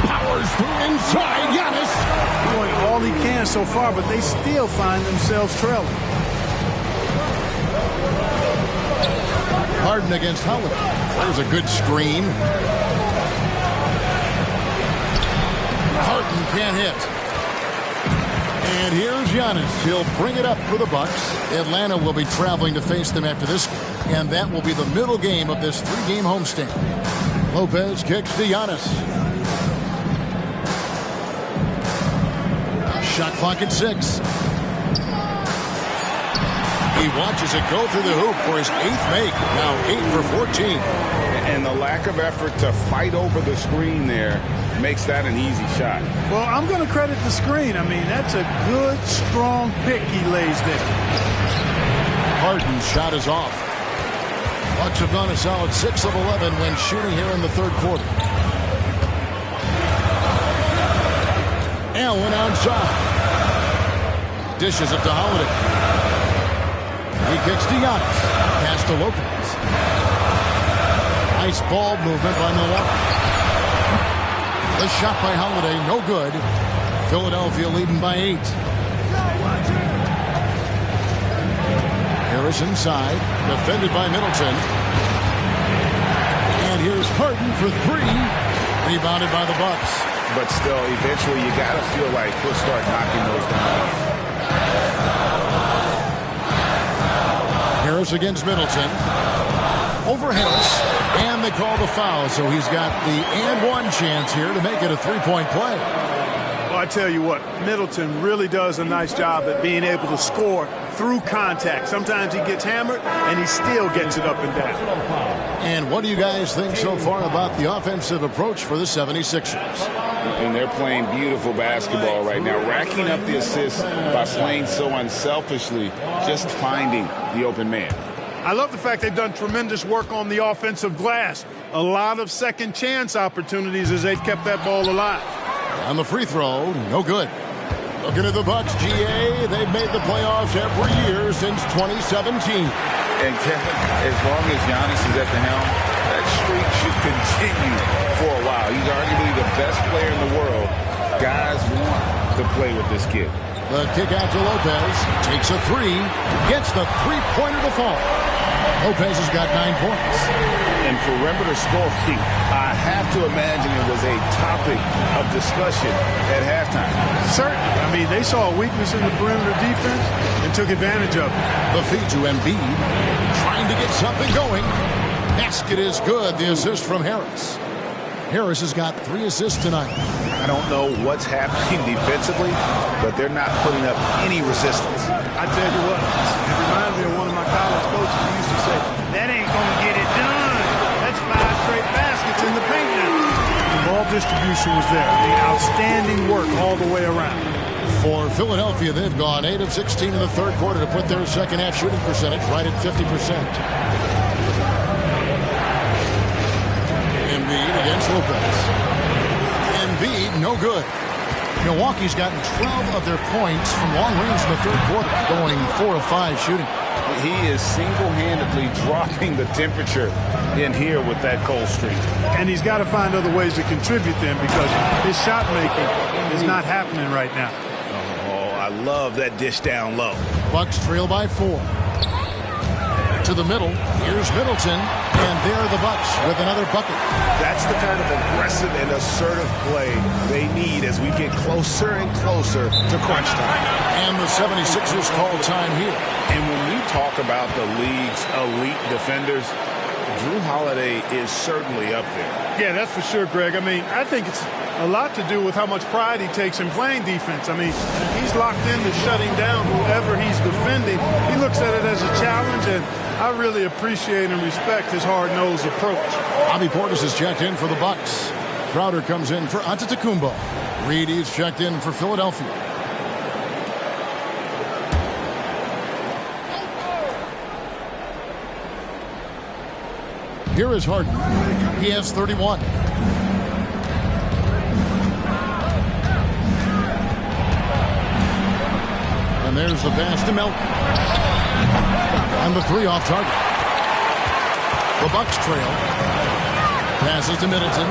Powers through inside. Giannis doing all he can so far, but they still find themselves trailing. Harden against Holiday. There's a good screen. Harden can't hit. And here's Giannis. He'll bring it up for the Bucks. Atlanta will be traveling to face them after this, and that will be the middle game of this 3-game homestand. Lopez kicks to Giannis. Shot clock at 6. He watches it go through the hoop for his 8th make. Now 8 for 14. And the lack of effort to fight over the screen there makes that an easy shot. Well, I'm going to credit the screen. I mean, that's a good, strong pick he lays there. Harden's shot is off. Bucks have gone a solid 6 of 11 when shooting here in the third quarter. Allen outside. Dishes it to Holiday. He kicks to Giannis. Pass to Lopez. Nice ball movement by Milwaukee. The shot by Holiday, no good. Philadelphia leading by 8. Harris inside, defended by Middleton. And here's Harden for 3. Rebounded by the Bucks. But still, eventually you got to feel like he'll start knocking those down. Harris against Middleton. Over Harris. And they call the foul, so he's got the and one chance here to make it a 3-point play. Well, I tell you what, Middleton really does a nice job at being able to score through contact. Sometimes he gets hammered, and he still gets it up and down. And what do you guys think so far about the offensive approach for the 76ers? And they're playing beautiful basketball right now, racking up the assists by playing so unselfishly, just finding the open man. I love the fact they've done tremendous work on the offensive glass. A lot of second chance opportunities as they've kept that ball alive. On the free throw, no good. Looking at the Bucks, GA, they've made the playoffs every year since 2017. And Kevin, as long as Giannis is at the helm, that streak should continue for a while. He's arguably the best player in the world. Guys want to play with this kid. The kick out to Lopez, takes a three, gets the three-pointer to fall. Lopez has got 9 points. And perimeter scoring, I have to imagine it was a topic of discussion at halftime. Certainly. I mean, they saw a weakness in the perimeter defense and took advantage of it. The feed to Embiid, trying to get something going. Basket is good. The assist from Harris. Harris has got 3 assists tonight. I don't know what's happening defensively, but they're not putting up any resistance. I tell you what, it reminds me of one of my college coaches who used to say, that ain't going to get it done. That's 5 straight baskets in the paint now. The ball distribution was there. I mean, outstanding work all the way around. For Philadelphia, they've gone 8 of 16 in the third quarter to put their second half shooting percentage right at 50%. Embiid against Lopez. Embiid, no good. Milwaukee's gotten 12 of their points from long range in the third quarter, going 4 of 5 shooting. He is single-handedly dropping the temperature in here with that cold streak. And he's got to find other ways to contribute then, because his shot making is not happening right now. Oh, I love that dish down low. Bucks trail by 4. To the middle, here's Middleton, and there are the Bucks with another bucket. That's the kind of aggressive and assertive play they need as we get closer and closer to crunch time. And the 76ers call time here. And when we talk about the league's elite defenders, Drew Holiday is certainly up there. Yeah, that's for sure, Greg. I mean, I think it's a lot to do with how much pride he takes in playing defense. I mean, he's locked into shutting down whoever he's defending. He looks at it as a challenge, and I really appreciate and respect his hard-nosed approach. Bobby Portis is checked in for the Bucks. Crowder comes in for Antetokounmpo. Reedy's checked in for Philadelphia. Here is Harden. He has 31. And there's the pass to Melton. And the 3 off target. The Bucks trail. Passes to Middleton.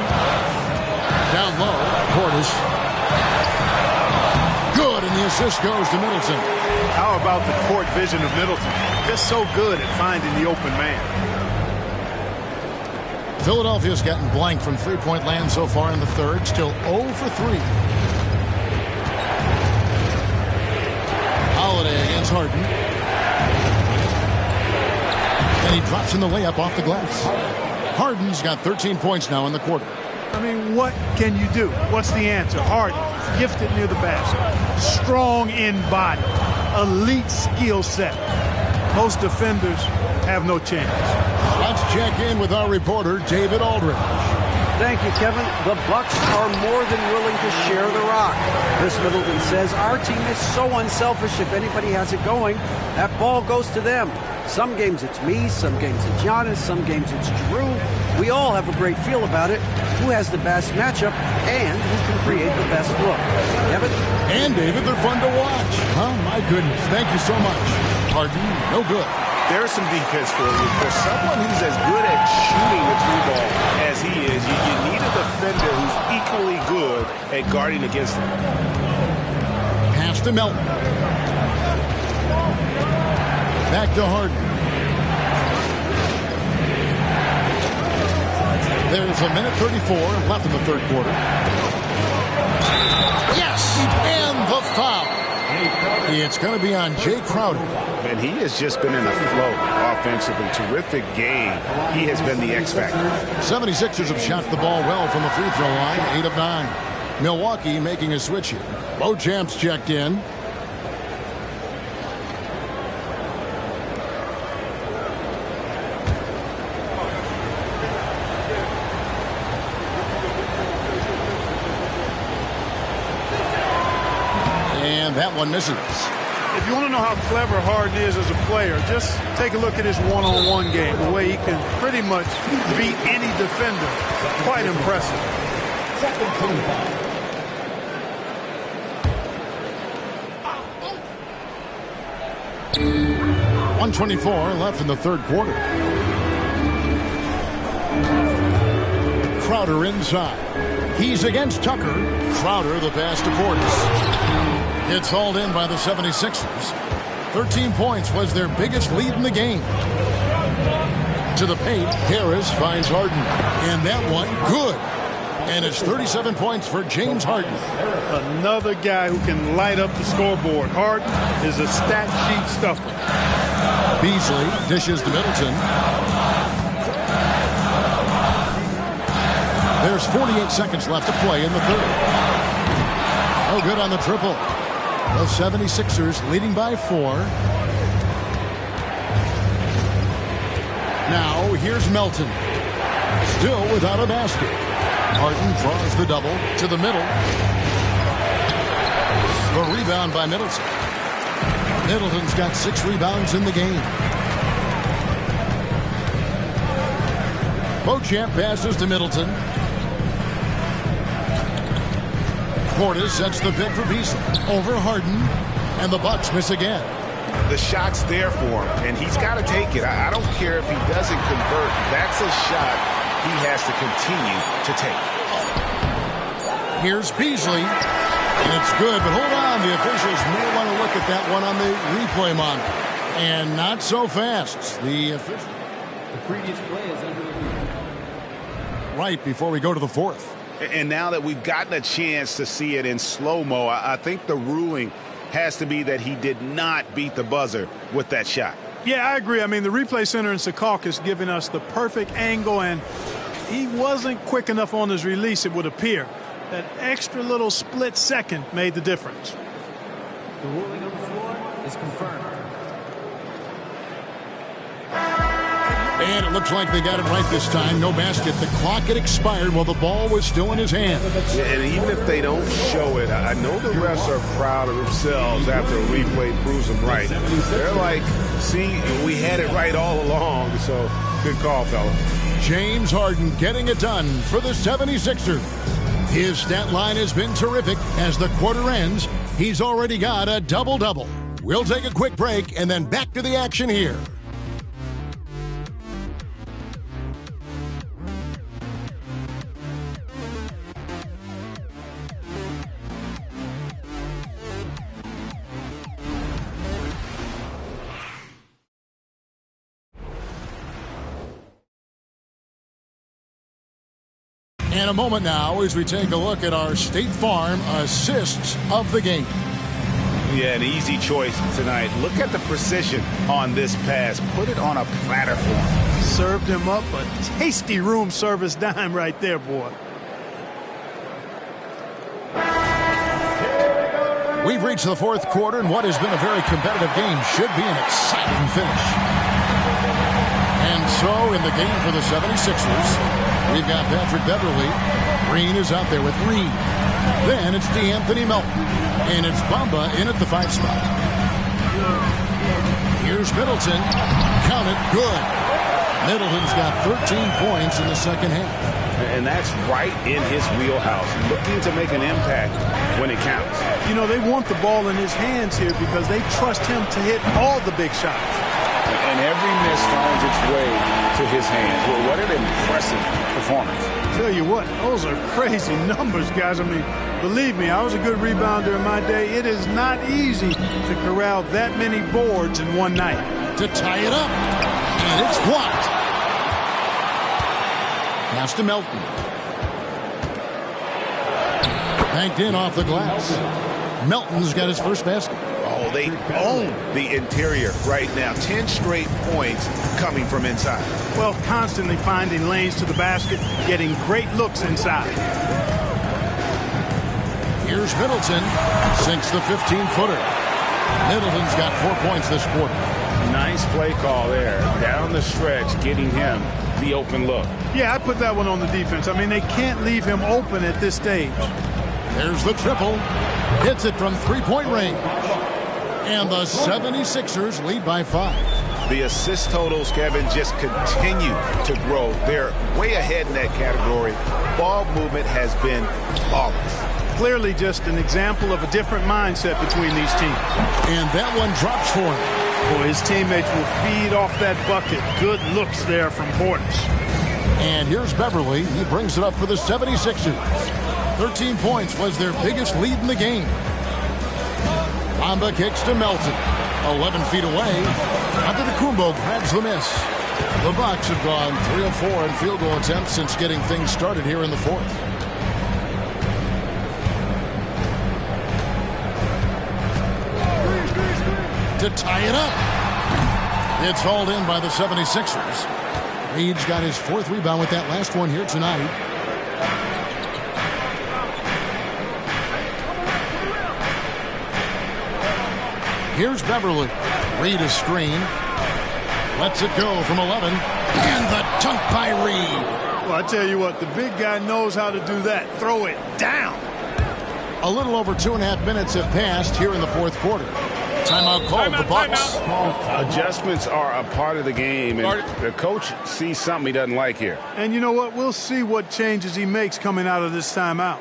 Down low. Portis. Good, and the assist goes to Middleton. How about the court vision of Middleton? Just so good at finding the open man. Philadelphia's gotten blank from three-point land so far in the third. Still 0 for 3. Holiday against Harden. And he drops in the layup off the glass. Harden's got 13 points now in the quarter. I mean, what can you do? What's the answer? Harden, gifted near the basket. Strong in body. Elite skill set. Most defenders have no chance. Let's check in with our reporter, David Aldridge. Thank you, Kevin. The Bucks are more than willing to share the rock. Chris Middleton says, our team is so unselfish. If anybody has it going, that ball goes to them. Some games it's me, some games it's Giannis, some games it's Drew. We all have a great feel about it. Who has the best matchup and who can create the best look? Kevin? And David, they're fun to watch. Oh, my goodness. Thank you so much. Harden, no good. There's some defense for you. For someone who's as good at shooting the 3 ball as he is, you need a defender who's equally good at guarding against him. Pass to Melton. Back to Harden. There's a minute 34 left in the third quarter. Yes! And the foul. It's going to be on Jay Crowder. And he has just been in a flow offensively. Terrific game. He has been the X factor. 76ers have shot the ball well from the free throw line, 8 of 9. Milwaukee making a switch here. Beauchamp's checked in. And that one misses. If you want to know how clever Harden is as a player, just take a look at his one-on-one game, the way he can pretty much beat any defender. Quite impressive. 1:24 left in the third quarter. Crowder inside. He's against Tucker. Crowder the pass to Portis. It's hauled in by the 76ers. 13 points was their biggest lead in the game. To the paint, Harris finds Harden. And that one, good. And it's 37 points for James Harden. Another guy who can light up the scoreboard. Harden is a stat sheet stuffer. Beasley dishes to Middleton. There's 48 seconds left to play in the third. Oh, good on the triple. The 76ers leading by 4. Now here's Melton. Still without a basket. Harden draws the double to the middle. The rebound by Middleton. Middleton's got 6 rebounds in the game. Beauchamp passes to Middleton. Portis sets the pick for Beasley. Over Harden. And the Bucks miss again. The shot's there for him, and he's got to take it. I don't care if he doesn't convert. That's a shot he has to continue to take. Here's Beasley. And it's good, but hold on. The officials may want to look at that one on the replay monitor. And not so fast. The previous play is under review. Right before we go to the fourth. And now that we've gotten a chance to see it in slow-mo, I think the ruling has to be that he did not beat the buzzer with that shot. Yeah, I agree. I mean, the replay center in Secaucus giving us the perfect angle, and he wasn't quick enough on his release, it would appear. That extra little split second made the difference. The ruling on the floor is confirmed. And it looks like they got it right this time. No basket. The clock had expired while the ball was still in his hand. Yeah, and even if they don't show it, I know the refs are proud of themselves after a replay proves them right. They're like, see, we had it right all along. So, good call, fellas. James Harden getting it done for the 76ers. His stat line has been terrific. As the quarter ends, he's already got a double-double. We'll take a quick break and then back to the action here. And a moment now as we take a look at our State Farm assists of the game. Yeah, an easy choice tonight. Look at the precision on this pass. Put it on a platter for him. Served him up a tasty room service dime right there, boy. We've reached the fourth quarter, and what has been a very competitive game should be an exciting finish. And so in the game for the 76ers, we've got Patrick Beverly. Green is out there with Reed. Then it's DeAnthony Melton. And it's Bamba in at the 5 spot. Here's Middleton. Count it, good. Middleton's got 13 points in the second half. And that's right in his wheelhouse. Looking to make an impact when it counts. You know, they want the ball in his hands here because they trust him to hit all the big shots. And every miss finds its way to his hands. Well, what an impressive performance. Tell you what, those are crazy numbers, guys. I mean, believe me, I was a good rebounder in my day. It is not easy to corral that many boards in one night. To tie it up. And it's blocked. Pass to Melton. Banked in off the glass. Melton's got his first basket. Oh, they own the interior right now. 10 straight points coming from inside. Well, constantly finding lanes to the basket, getting great looks inside. Here's Middleton. Sinks the 15-footer. Middleton's got 4 points this quarter. Nice play call there. Down the stretch, getting him the open look. Yeah, I put that one on the defense. I mean, they can't leave him open at this stage. There's the triple. Hits it from three-point range. And the 76ers lead by 5. The assist totals, Kevin, just continue to grow. They're way ahead in that category. Ball movement has been flawless. Clearly just an example of a different mindset between these teams. And that one drops for him. Boy, his teammates will feed off that bucket. Good looks there from Portis. And here's Beverly. He brings it up for the 76ers. 13 points was their biggest lead in the game. Bamba kicks to Melton. 11 feet away. Antetokounmpo grabs the miss. The Bucks have gone 3 of 4 in field goal attempts since getting things started here in the fourth. To tie it up. It's hauled in by the 76ers. Reed's got his 4th rebound with that last one here tonight. Here's Beverly. Reed is screen. Lets it go from 11. And the dunk by Reed. Well, I tell you what, the big guy knows how to do that. Throw it down. A little over 2.5 minutes have passed here in the fourth quarter. Timeout called the Bucks. Adjustments are a part of the game, and the coach sees something he doesn't like here. And you know what? We'll see what changes he makes coming out of this timeout.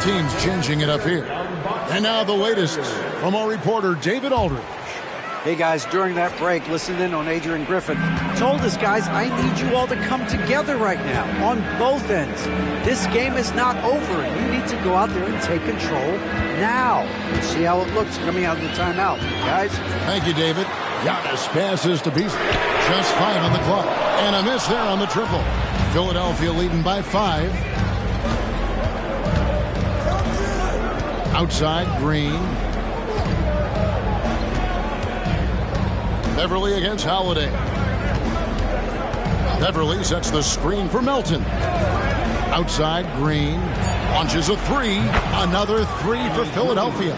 Teams changing it up here. And now the latest from our reporter, David Aldridge. Hey, guys, during that break, listened in on Adrian Griffin. Told us, guys, I need you all to come together right now on both ends. This game is not over. You need to go out there and take control now. Let's see how it looks coming out of the timeout. Guys? Thank you, David. Giannis passes to Beasley. Just 5 on the clock. And a miss there on the triple. Philadelphia leading by 5. Outside, Green. Beverly against Holiday. Beverly sets the screen for Melton. Outside, Green. Launches a 3. Another 3 for Philadelphia.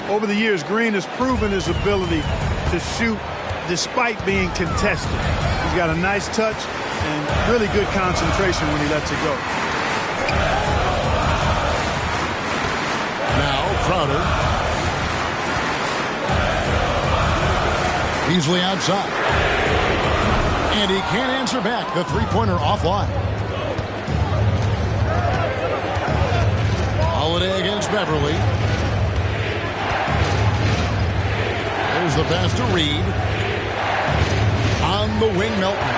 Over the years, Green has proven his ability to shoot despite being contested. He's got a nice touch and really good concentration when he lets it go. Crowder. Beasley outside. And he can't answer back. The three-pointer offline. Holiday against Beverly. There's the pass to Reed. On the wing, Melton.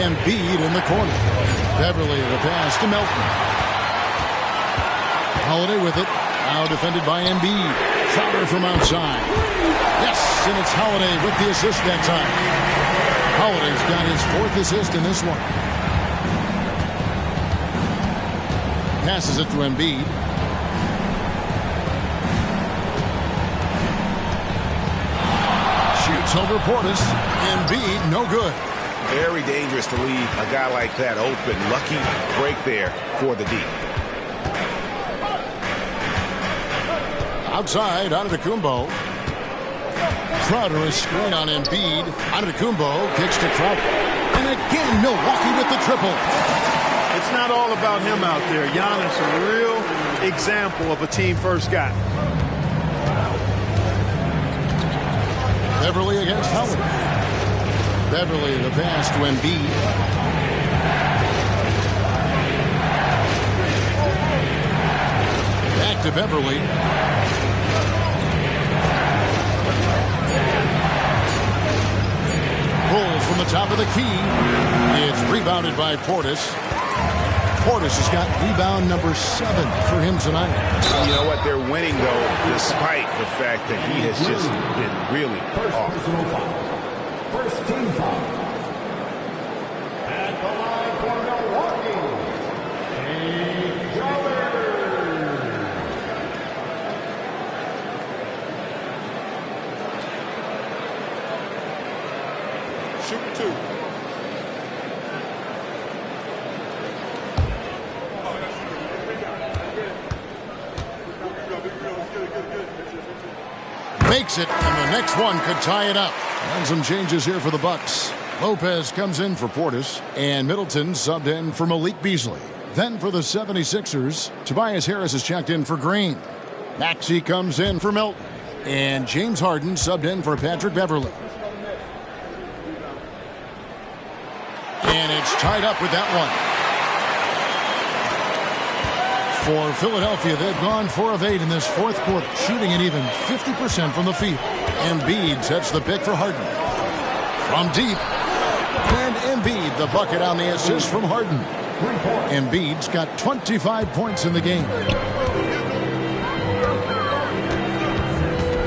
And Bede in the corner. Beverly the pass to Melton. Holiday with it. Now defended by Embiid. Crowder from outside. Yes, and it's Holiday with the assist that time. Holiday's got his 4th assist in this one. Passes it to Embiid. Shoots over Portis. Embiid, no good. Very dangerous to leave a guy like that open. Lucky break there for the D. Outside, Antetokounmpo. Crowder is screen on Embiid. Antetokounmpo kicks to Crowder. And again, Milwaukee with the triple. It's not all about him out there. Giannis, a real example of a team-first guy. Beverly against Howard. Beverly the pass to Embiid. Back to Beverly. Pulls from the top of the key. It's rebounded by Portis. Portis has got rebound number 7 for him tonight. You know what? They're winning, though, despite the fact that he has just been really off. first team foul. At the line for Milwaukee, Shoot two. Makes it, and the next one could tie it up. And some changes here for the Bucks. Lopez comes in for Portis, and Middleton subbed in for Malik Beasley. Then for the 76ers, Tobias Harris is checked in for Green. Maxey comes in for Milton, and James Harden subbed in for Patrick Beverley. And it's tied up with that one. For Philadelphia, they've gone 4 of 8 in this fourth quarter, shooting an even 50% from the field. Embiid sets the pick for Harden. From deep, and Embiid the bucket on the assist from Harden. Embiid's got 25 points in the game.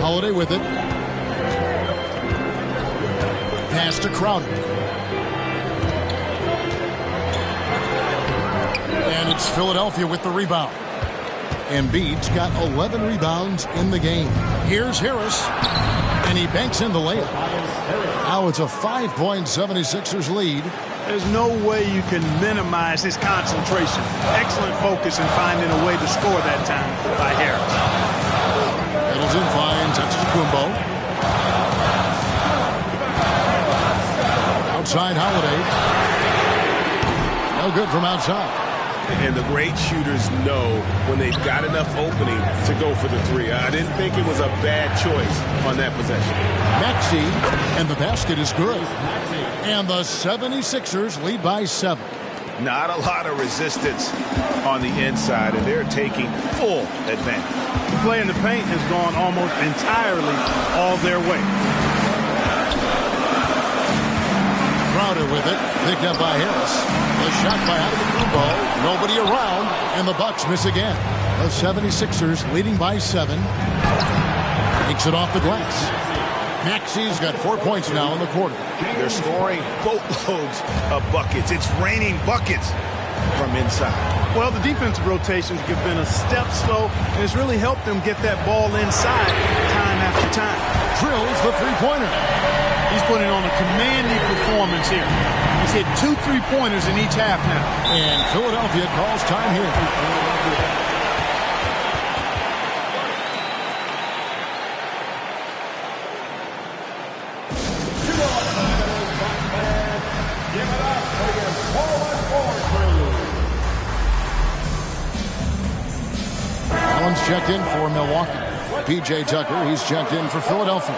Holiday with it. Pass to Crowder. And it's Philadelphia with the rebound. Embiid's got 11 rebounds in the game. Here's Harris, and he banks in the layup. Now it's a 5-point 76ers lead. There's no way you can minimize his concentration. Excellent focus in finding a way to score that time by Harris. Middleton finds Antetokounmpo. Outside Holiday. No good from outside. And the great shooters know when they've got enough opening to go for the three. I didn't think it was a bad choice on that possession. Maxey, and the basket is good. And the 76ers lead by 7. Not a lot of resistance on the inside, and they're taking full advantage. The play in the paint has gone almost entirely all their way. Crowder with it, picked up by Harris. The shot by Antetokounmpo, nobody around, and the Bucks miss again. The 76ers leading by 7. Takes it off the glass. Maxey's got 4 points now in the quarter. They're scoring boatloads of buckets. It's raining buckets from inside. Well, the defensive rotations have been a step slow, and it's really helped them get that ball inside time after time. Drills the three-pointer. He's putting on a commanding performance here. He's hit 2 3-pointers in each half now. And Philadelphia calls time here. Allen's checked in for Milwaukee. P.J. Tucker, he's checked in for Philadelphia.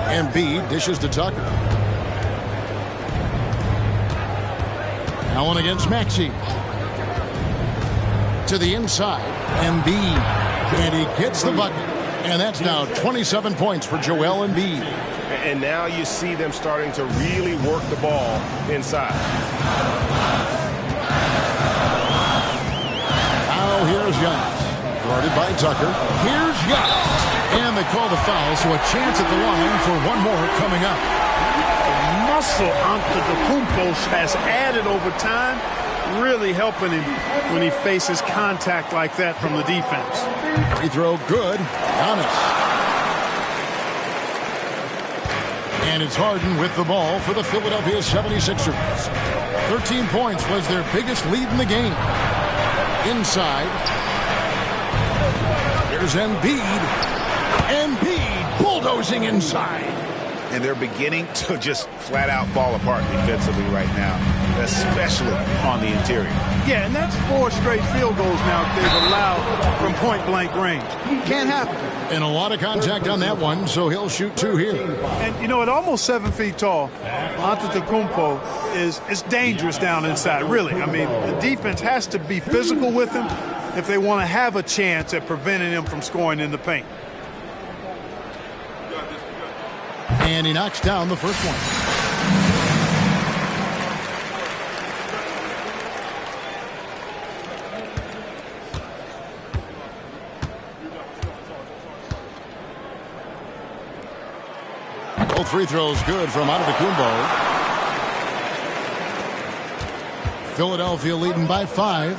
Embiid dishes to Tucker. Allen against Maxey. To the inside. Embiid. And he gets the bucket. And that's now 27 points for Joel Embiid. And now you see them starting to really work the ball inside. Now here's Giannis. Guarded by Tucker. Here's Giannis. And they call the foul, so a chance at the line for one more coming up. The muscle Antetokounmpo has added over time, really helping him when he faces contact like that from the defense. Free throw good. Giannis. And it's Harden with the ball for the Philadelphia 76ers. 13 points was their biggest lead in the game. Inside. Here's Embiid. Embiid bulldozing inside. And they're beginning to just flat out fall apart defensively right now, especially on the interior. Yeah, and that's 4 straight field goals now they've allowed from point-blank range. Can't happen. And a lot of contact on that one, so he'll shoot 2 here. And, you know, at almost 7 feet tall, Antetokounmpo is dangerous down inside, really. I mean, the defense has to be physical with him if they want to have a chance at preventing him from scoring in the paint. And he knocks down the first one. Both free throws good from Antetokounmpo. Philadelphia leading by 5.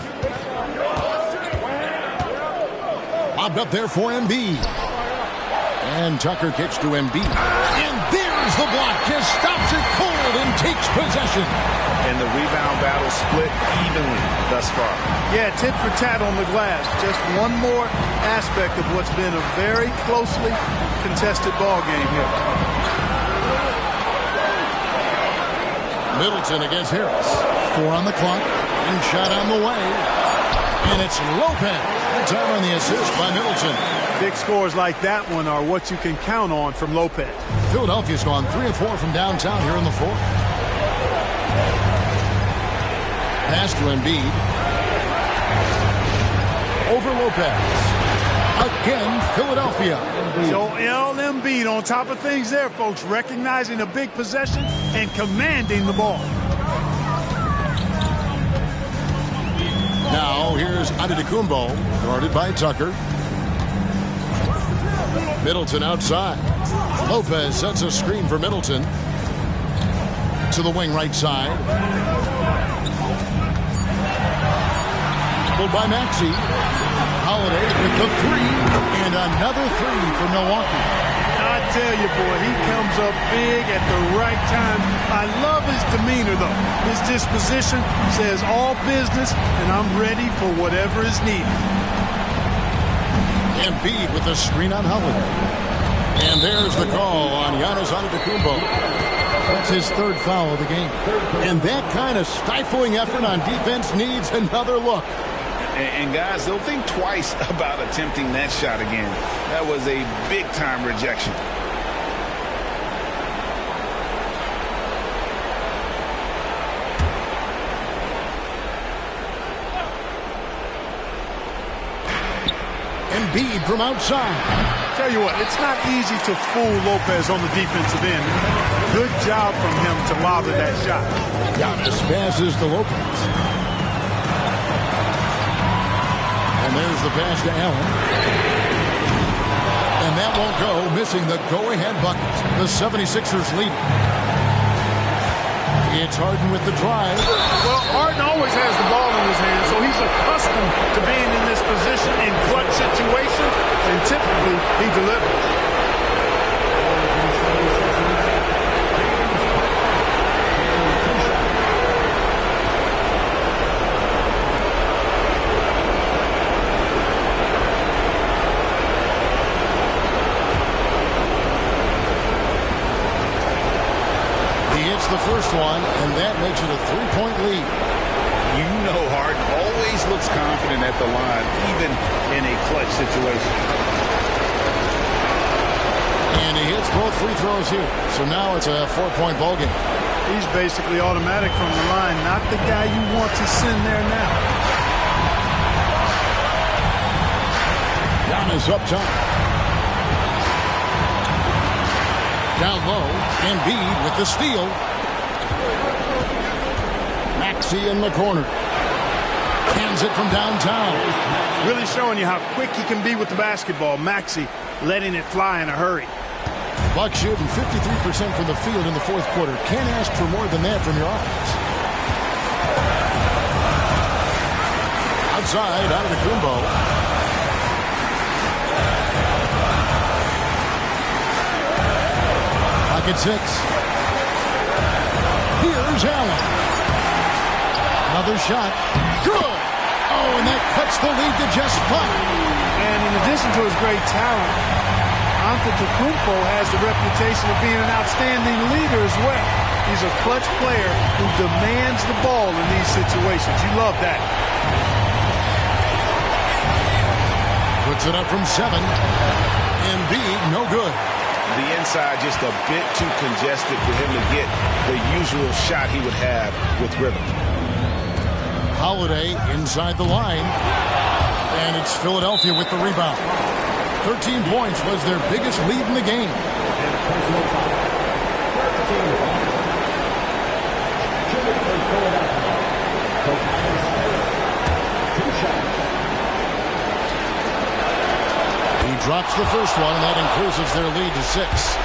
Lobbed up there for Embiid. And Tucker kicks to Embiid. And there's the block. Just stops it cold and takes possession. And the rebound battle split evenly thus far. Yeah, tit for tat on the glass. Just one more aspect of what's been a very closely contested ball game here. Middleton against Harris. 4 on the clock. And shot on the way. And it's Lopez. That time on the assist by Middleton. Big scores like that one are what you can count on from Lopez. Philadelphia's gone 3 of 4 from downtown here in the fourth. Pass to Embiid. Over Lopez. Again, Philadelphia. Joel Embiid on top of things there, folks. Recognizing a big possession and commanding the ball. Now, here's Antetokounmpo, guarded by Tucker. Middleton outside. Lopez sets a screen for Middleton. To the wing right side. Pulled by Maxey. Holiday with the 3. And another 3 for Milwaukee. I tell you, boy, he comes up big at the right time. I love his demeanor, though. His disposition says all business, and I'm ready for whatever is needed. Embiid with the screen on Holiday. And there's the call on Giannis Antetokounmpo. That's his 3rd foul of the game. And that kind of stifling effort on defense needs another look. And guys, they'll think twice about attempting that shot again. That was a big-time rejection. Embiid from outside. Tell you what, it's not easy to fool Lopez on the defensive end. Good job from him to bother that shot. Giannis passes to Lopez. And there's the pass to Allen. And that won't go, missing the go-ahead bucket. The 76ers lead. It's Harden with the drive. Well, Harden always has the ball in his hand, so he's accustomed to being in this position in clutch situations, and typically he delivers. The first one, and that makes it a 3-point lead. You know Harden always looks confident at the line, even in a clutch situation. And he hits both free throws here. So now it's a 4-point ball game. He's basically automatic from the line, not the guy you want to send there now. Giannis up top. Down low, Embiid with the steal. Maxey in the corner. Cans it from downtown. Really showing you how quick he can be with the basketball. Maxey letting it fly in a hurry. Bucks shooting 53% from the field in the fourth quarter. Can't ask for more than that from your offense. Outside, Antetokounmpo. Pocket 6. Here's Allen. Another shot. Good. Oh, and that cuts the lead to just 5. And in addition to his great talent, Antetokounmpo has the reputation of being an outstanding leader as well. He's a clutch player who demands the ball in these situations. You love that. Puts it up from 7. Embiid, no good. The inside just a bit too congested for him to get the usual shot he would have with rhythm. Holiday inside the line. And it's Philadelphia with the rebound. 13 points was their biggest lead in the game. He drops the first one, and that increases their lead to 6.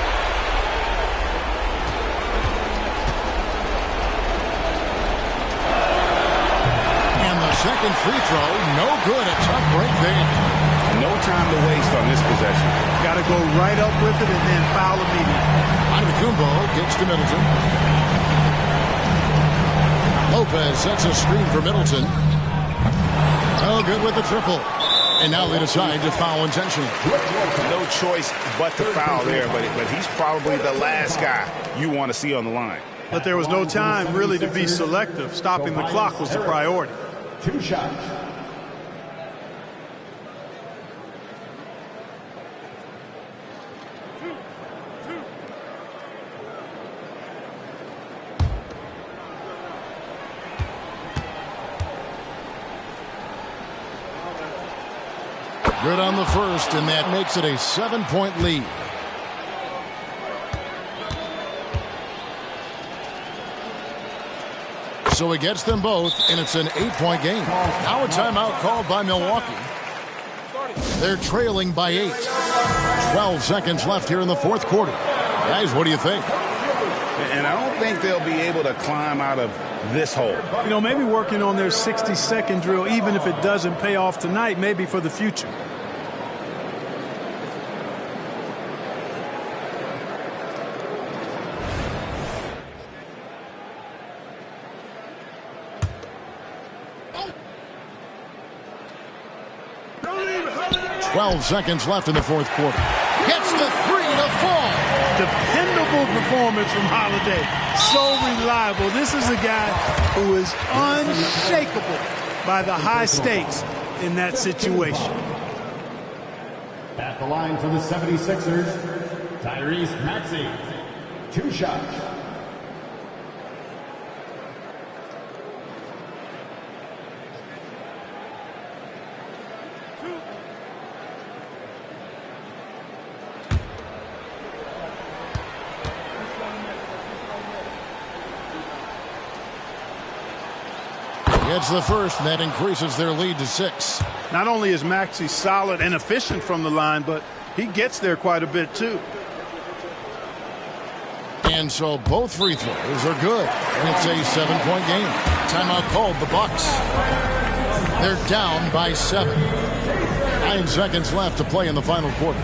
second free throw. No good. A tough break there. No time to waste on this possession. Got to go right up with it and then foul immediately. Antetokounmpo gets to Middleton. Lopez sets a screen for Middleton. Oh, good with the triple. And now they decide to foul intentionally. No choice but to foul there, but he's probably the last guy you want to see on the line. But there was no time really to be selective. Stopping the clock was the priority. 2 shots. Good on the first, and that makes it a 7-point lead. So he gets them both, and it's an 8-point game. Now a timeout called by Milwaukee. They're trailing by 8. 12 seconds left here in the fourth quarter. Guys, what do you think? And I don't think they'll be able to climb out of this hole. You know, maybe working on their 60-second drill, even if it doesn't pay off tonight, maybe for the future. Seconds left in the fourth quarter. Gets the 3 to fall. Dependable performance from Holiday. So reliable. This is a guy who is unshakable by the high stakes in that situation. At the line for the 76ers, Tyrese Maxey. 2 shots. Gets the first, and that increases their lead to 6. Not only is Maxey solid and efficient from the line, but he gets there quite a bit too. And so both free throws are good. And it's a 7-point game. Timeout called the Bucks. They're down by 7. 9 seconds left to play in the final quarter.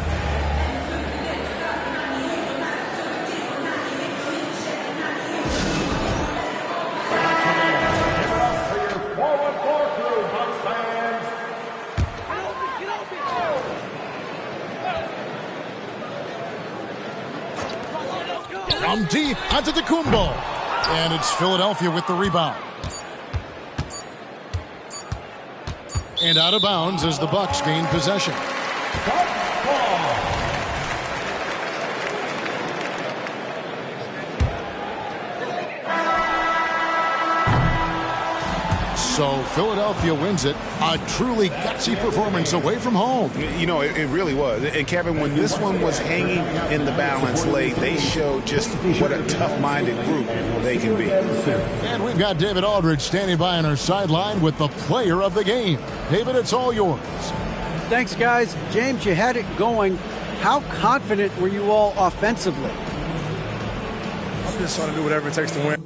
From deep onto the Antetokounmpo. And it's Philadelphia with the rebound. And out of bounds as the Bucks gain possession. So Philadelphia wins it. A truly gutsy performance away from home. You know, it really was. And Kevin, when this one was hanging in the balance late, they showed just what a tough-minded group they can be. And we've got David Aldridge standing by on our sideline with the player of the game. David, it's all yours. Thanks, guys. James, you had it going. How confident were you all offensively? I'm just trying to do whatever it takes to win.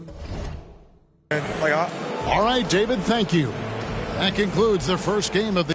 All right, David, thank you. That concludes the first game of the